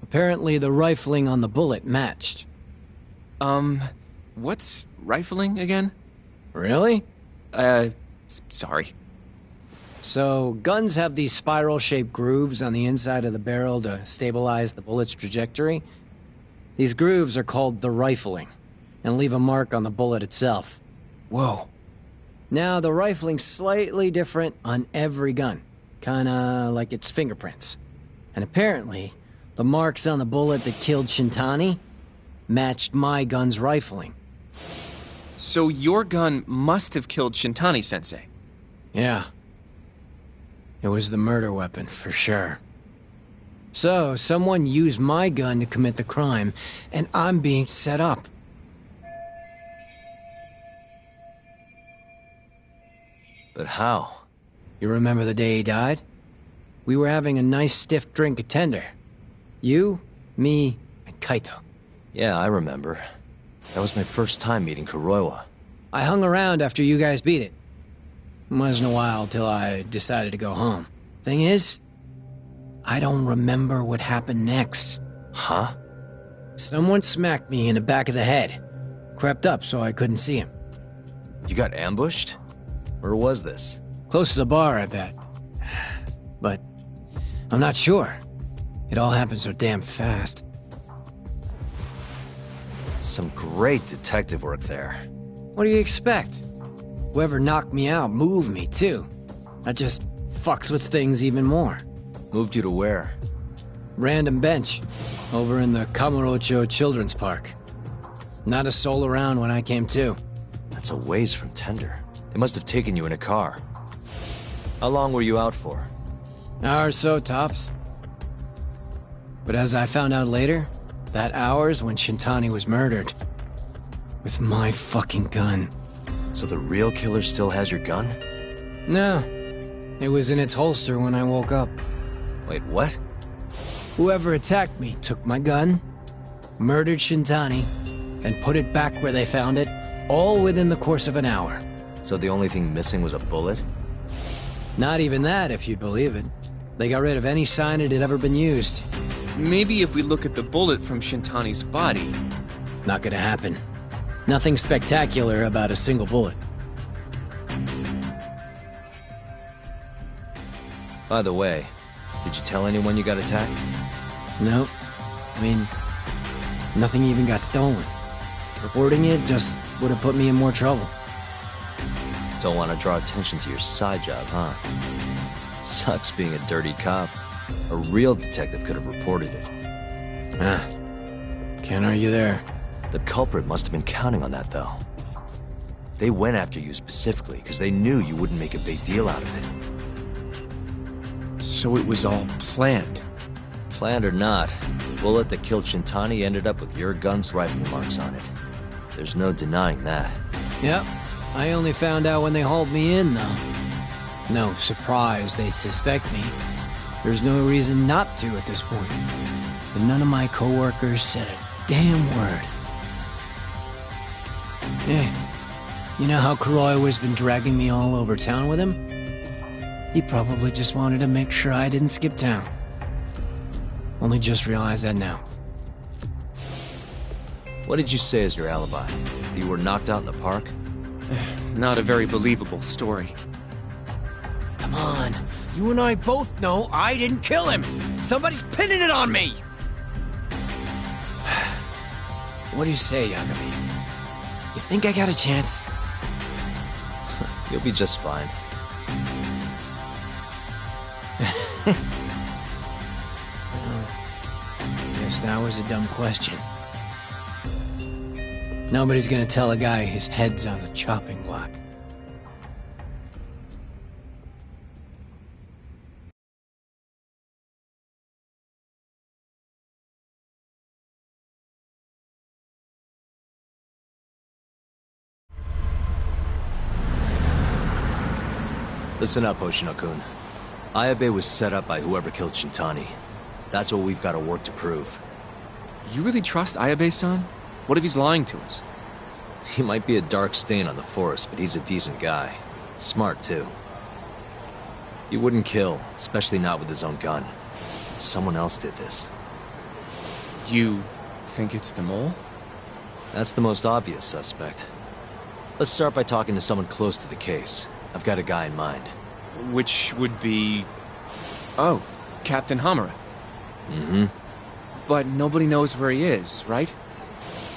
Apparently the rifling on the bullet matched. What's rifling again? Really? Sorry. So, guns have these spiral-shaped grooves on the inside of the barrel to stabilize the bullet's trajectory. These grooves are called the rifling, and leave a mark on the bullet itself. Whoa. Now, the rifling's slightly different on every gun, kinda like its fingerprints. And apparently, the marks on the bullet that killed Shintani matched my gun's rifling. So your gun must have killed Shintani-sensei? Yeah. It was the murder weapon, for sure. So, someone used my gun to commit the crime, and I'm being set up. But how? You remember the day he died? We were having a nice stiff drink at Tender. You, me, and Kaito. Yeah, I remember. That was my first time meeting Kuroiwa. I hung around after you guys beat it. Wasn't a while till I decided to go home. Thing is, I don't remember what happened next. Huh? Someone smacked me in the back of the head. Crept up so I couldn't see him. You got ambushed? Where was this? Close to the bar, I bet. But I'm not sure. It all happened so damn fast. Some great detective work there. What do you expect? Whoever knocked me out moved me, too. That just fucks with things even more. Moved you to where? Random bench, over in the Kamurocho Children's Park. Not a soul around when I came to. That's a ways from Tender. They must have taken you in a car. How long were you out for? Hour or so, tops. But as I found out later, that hour's when Shintani was murdered. With my fucking gun. So the real killer still has your gun? No. It was in its holster when I woke up. Wait, what? Whoever attacked me took my gun, murdered Shintani, and put it back where they found it, all within the course of an hour. So the only thing missing was a bullet? Not even that, if you'd believe it. They got rid of any sign it had ever been used. Maybe if we look at the bullet from Shintani's body... Not gonna happen. Nothing spectacular about a single bullet. By the way, did you tell anyone you got attacked? No. I mean, nothing even got stolen. Reporting it just would have put me in more trouble. Don't want to draw attention to your side job, huh? Sucks being a dirty cop. A real detective could have reported it. Ah. Can't argue there. The culprit must have been counting on that, though. They went after you specifically because they knew you wouldn't make a big deal out of it. So it was all planned? Planned or not, the bullet that killed Shintani ended up with your gun's rifle marks on it. There's no denying that. Yep. I only found out when they hauled me in, though. No surprise they suspect me. There's no reason not to at this point. But none of my coworkers said a damn word. Yeah. You know how Kuroiwa's been dragging me all over town with him? He probably just wanted to make sure I didn't skip town. Only just realized that now. What did you say as your alibi? That you were knocked out in the park? Not a very believable story. Come on. You and I both know I didn't kill him. Somebody's pinning it on me. What do you say, Yagami? You think I got a chance? You'll be just fine. Well, guess that was a dumb question. Nobody's gonna tell a guy his head's on the chopping block. Listen up, Hoshino-kun. Ayabe was set up by whoever killed Shintani. That's what we've got to work to prove. You really trust Ayabe-san? What if he's lying to us? He might be a dark stain on the force, but he's a decent guy. Smart, too. He wouldn't kill, especially not with his own gun. Someone else did this. You think it's the mole? That's the most obvious suspect. Let's start by talking to someone close to the case. I've got a guy in mind. Which would be... Oh, Captain Hamura. Mm-hmm. But nobody knows where he is, right?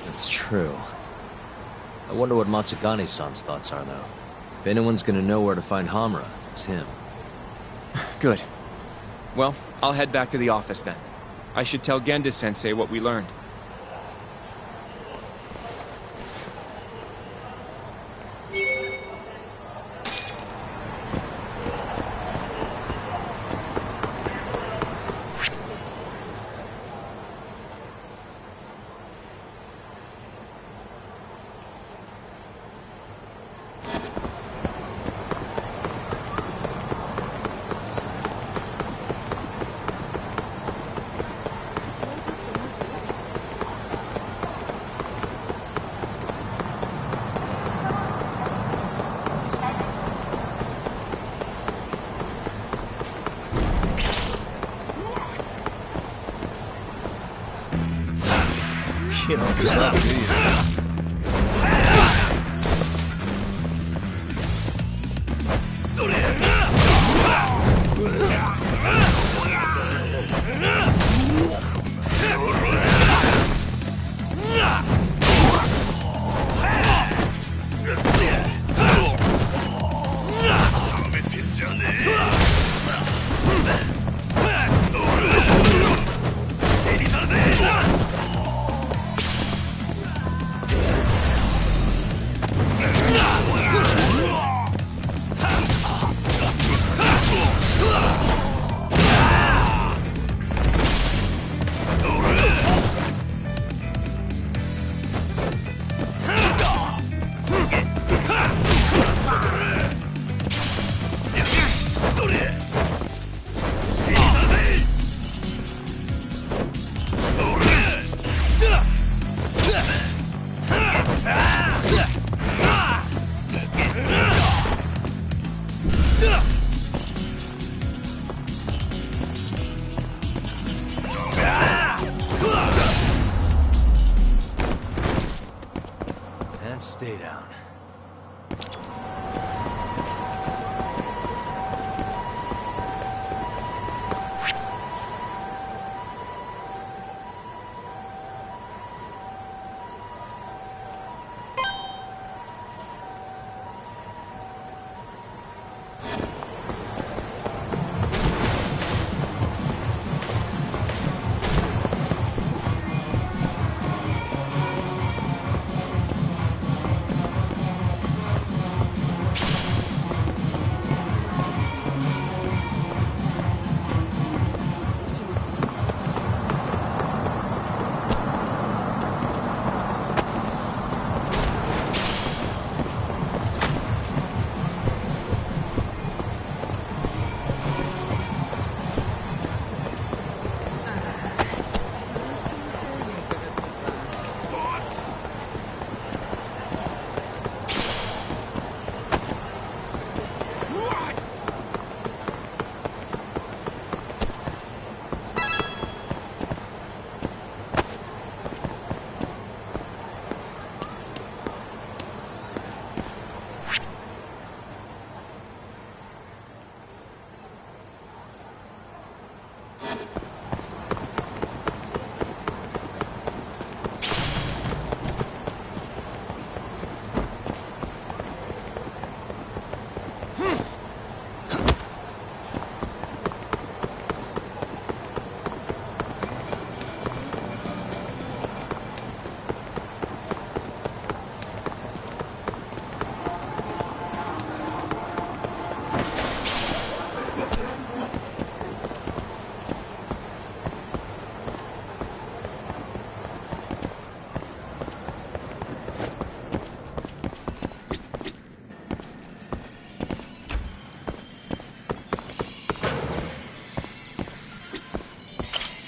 That's true. I wonder what Matsugane-san's thoughts are, though. If anyone's gonna know where to find Hamura, it's him. Good. Well, I'll head back to the office then. I should tell Genda-sensei what we learned. You don't deserve it, do you? And stay down.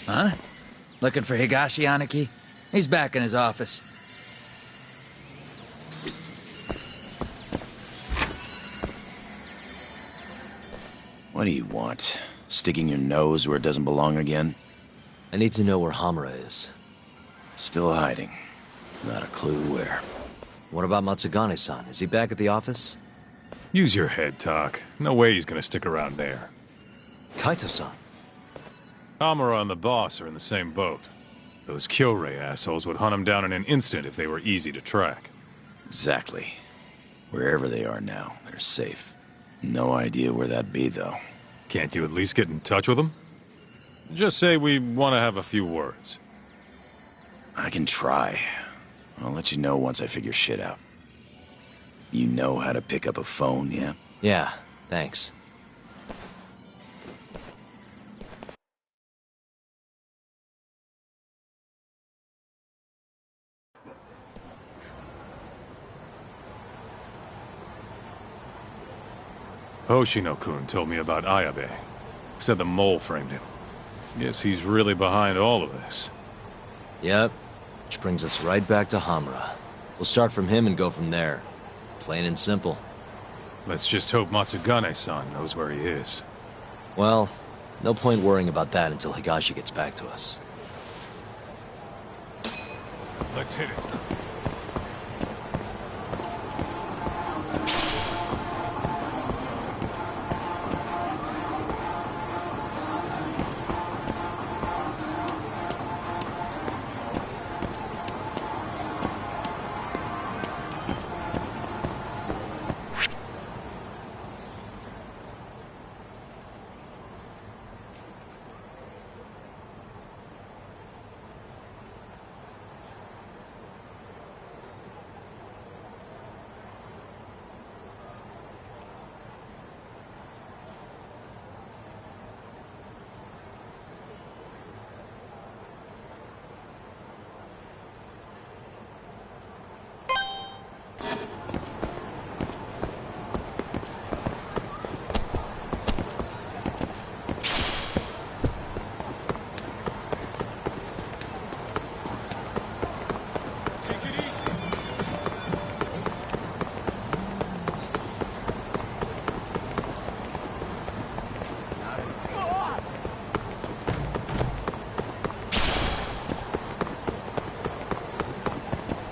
Huh? Looking for Higashi Aniki? He's back in his office. What do you want? Sticking your nose where it doesn't belong again? I need to know where Hamura is. Still hiding. Not a clue where. What about Matsugane-san? Is he back at the office? Use your head, Tak. No way he's gonna stick around there. Kaito-san. Amara and the boss are in the same boat. Those Kyorei assholes would hunt him down in an instant if they were easy to track. Exactly. Wherever they are now, they're safe. No idea where that'd be, though. Can't you at least get in touch with them? Just say we want to have a few words. I can try. I'll let you know once I figure shit out. You know how to pick up a phone, yeah? Yeah, thanks. Hoshino-kun told me about Ayabe. Said the mole framed him. Guess he's really behind all of this. Yep. Which brings us right back to Hamura. We'll start from him and go from there. Plain and simple. Let's just hope Matsugane-san knows where he is. Well, no point worrying about that until Higashi gets back to us. Let's hit it.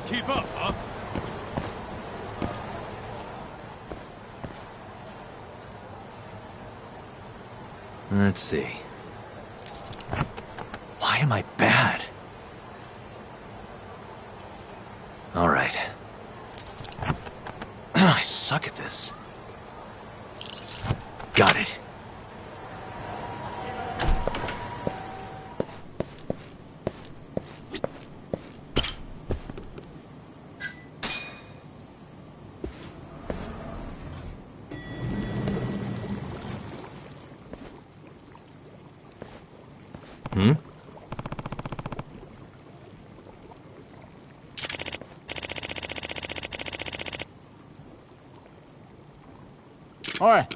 Keep up, huh? Let's see. Why am I bad? All right. I suck at this. Got it. Hmm? Oi!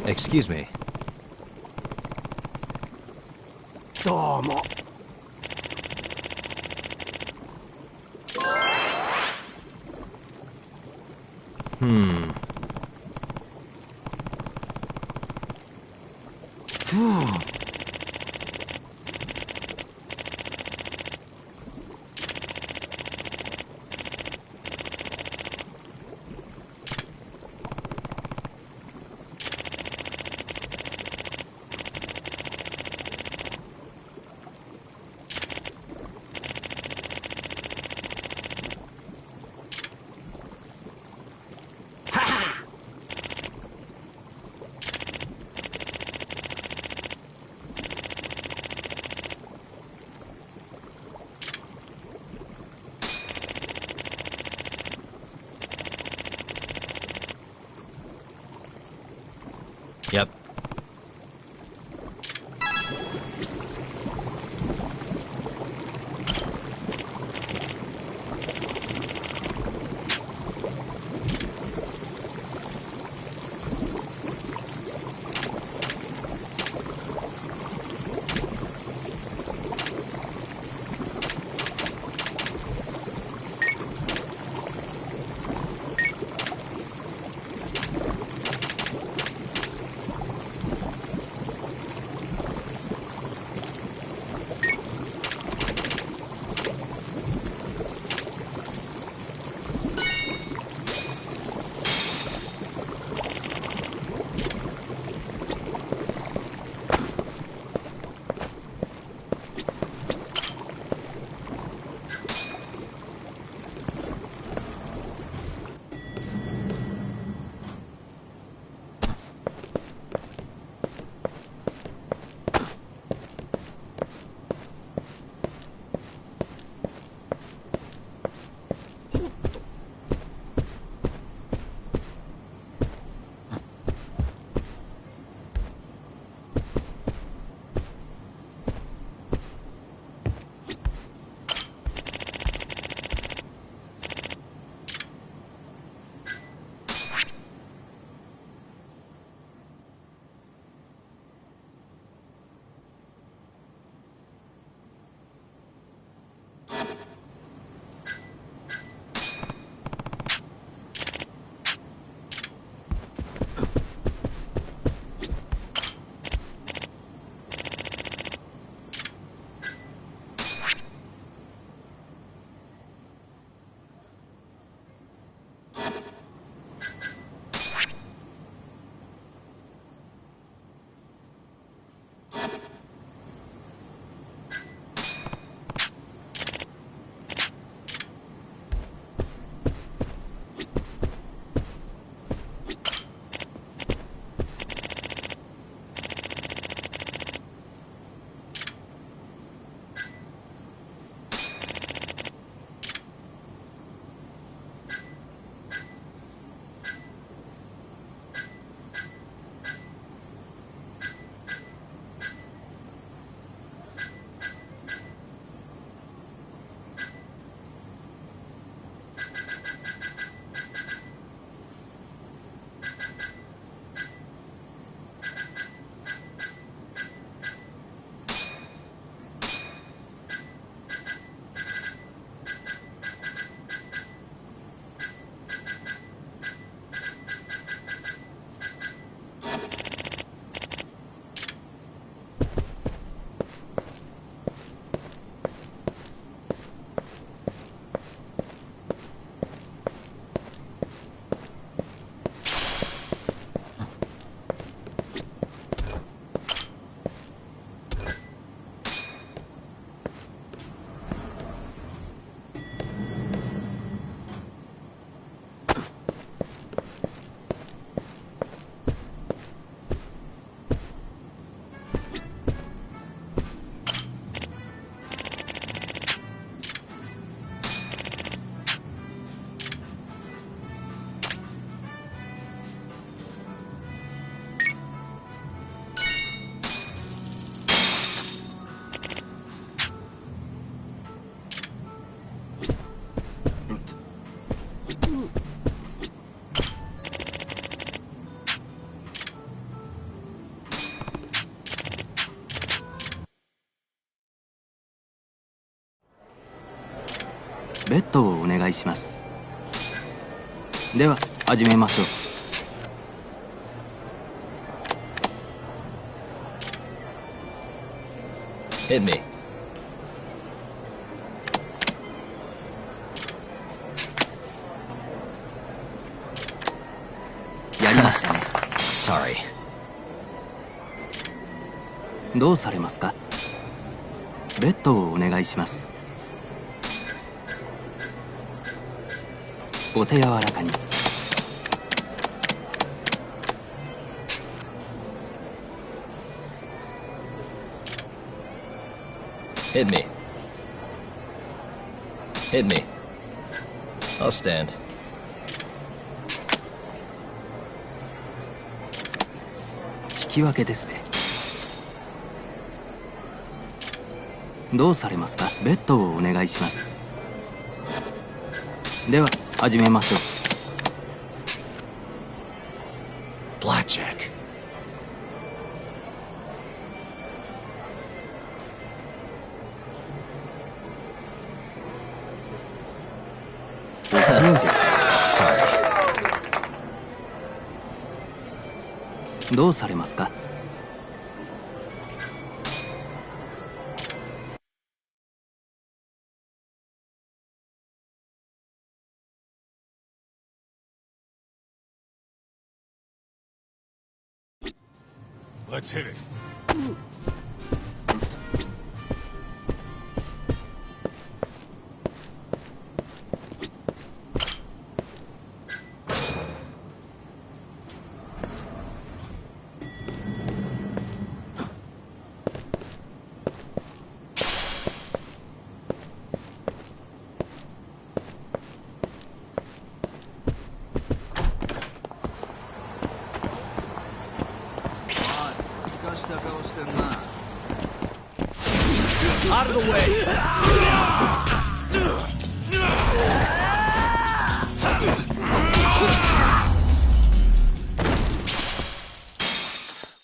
Excuse me. Hmm. Yep. ベッドをお願いします。では始めましょう。Hit me. やりましたね。Sorry. どうされますか？ベッドをお願いします。お手柔らかに。Hit me. Hit me. I'll stand. 引き分けですね。どうされますか？ベッドをお願いします。では始めましょう。Blackjack. 強いですか？ Sorry. どうされますか？Let's hit it. Out of the way!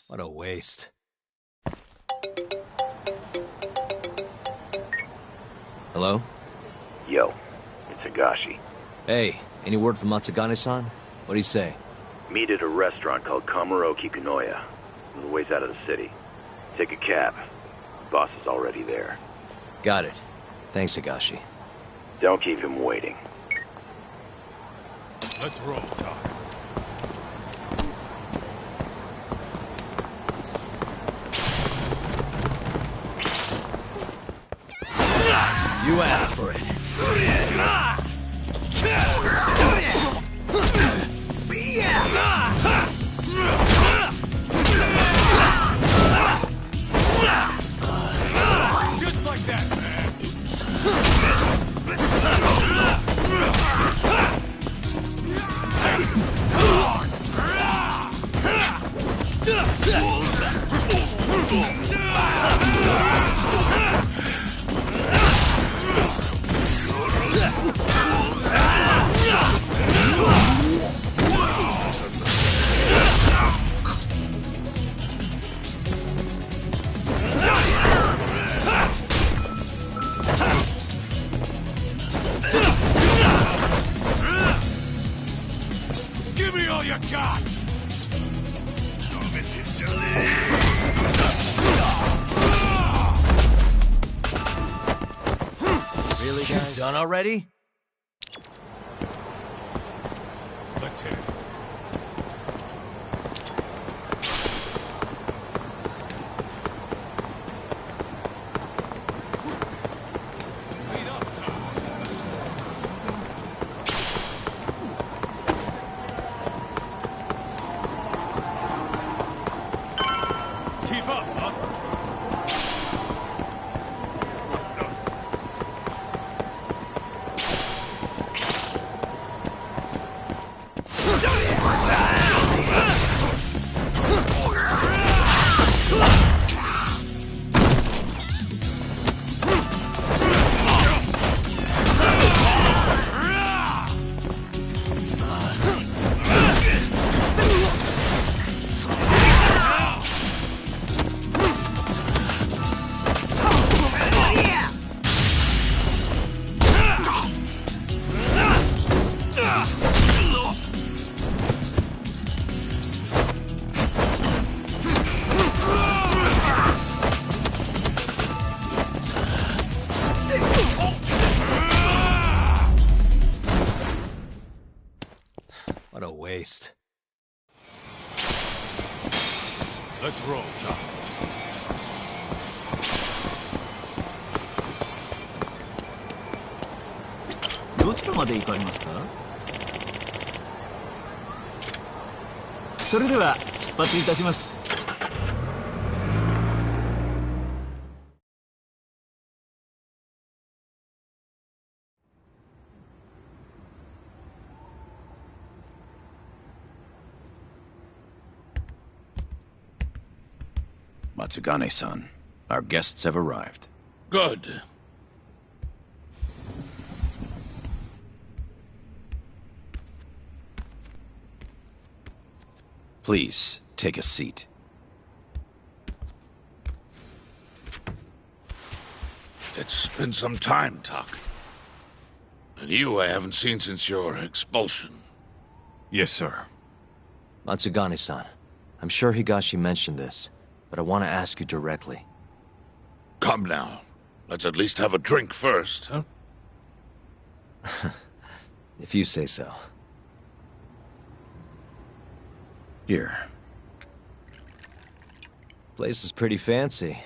What a waste. Hello? Yo, it's Higashi. Hey, any word from Matsugane-san? What'd he say? Meet at a restaurant called Kamuroki Kunoya, a little ways out of the city. Take a cab. Boss is already there. Got it. Thanks, Higashi. Don't keep him waiting. Let's roll, Doc. You asked for it. Just like that, man. Give me all you got! Really, guys? You done already? Let's hit it. Keep up, huh? What a waste. Let's roll, Doc.どちらまで行かれますか？それでは出発いたします。Matsugane-san, our guests have arrived. Good. Please, take a seat. It's been some time, Tak. And you I haven't seen since your expulsion. Yes, sir. Matsugane-san, I'm sure Higashi mentioned this, but I want to ask you directly. Come now. Let's at least have a drink first, huh? If you say so. Here. Place is pretty fancy.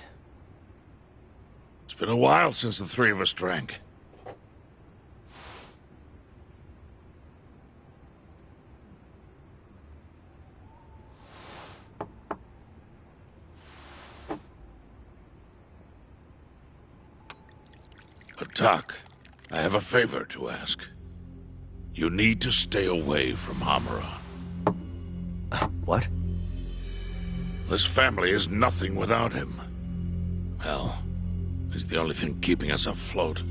It's been a while since the three of us drank. But Tak, I have a favor to ask. You need to stay away from Hamura. What? This family is nothing without him. Hell, he's the only thing keeping us afloat.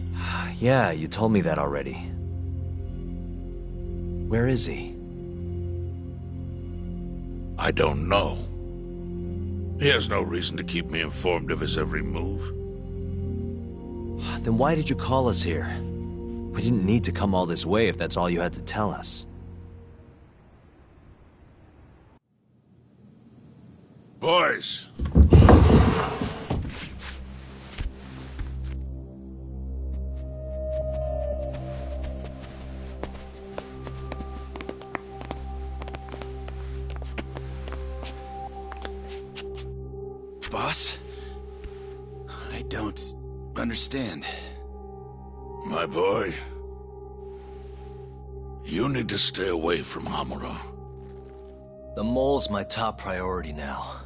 Yeah, you told me that already. Where is he? I don't know. He has no reason to keep me informed of his every move. Then why did you call us here? We didn't need to come all this way if that's all you had to tell us. Boys! Boss? I don't understand. My boy, you need to stay away from Hamura. The mole's my top priority now.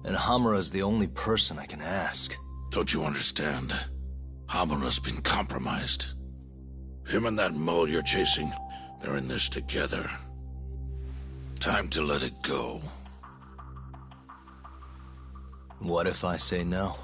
And Hamura's the only person I can ask. Don't you understand? Hamura's been compromised. Him and that mole you're chasing, they're in this together. Time to let it go. What if I say no?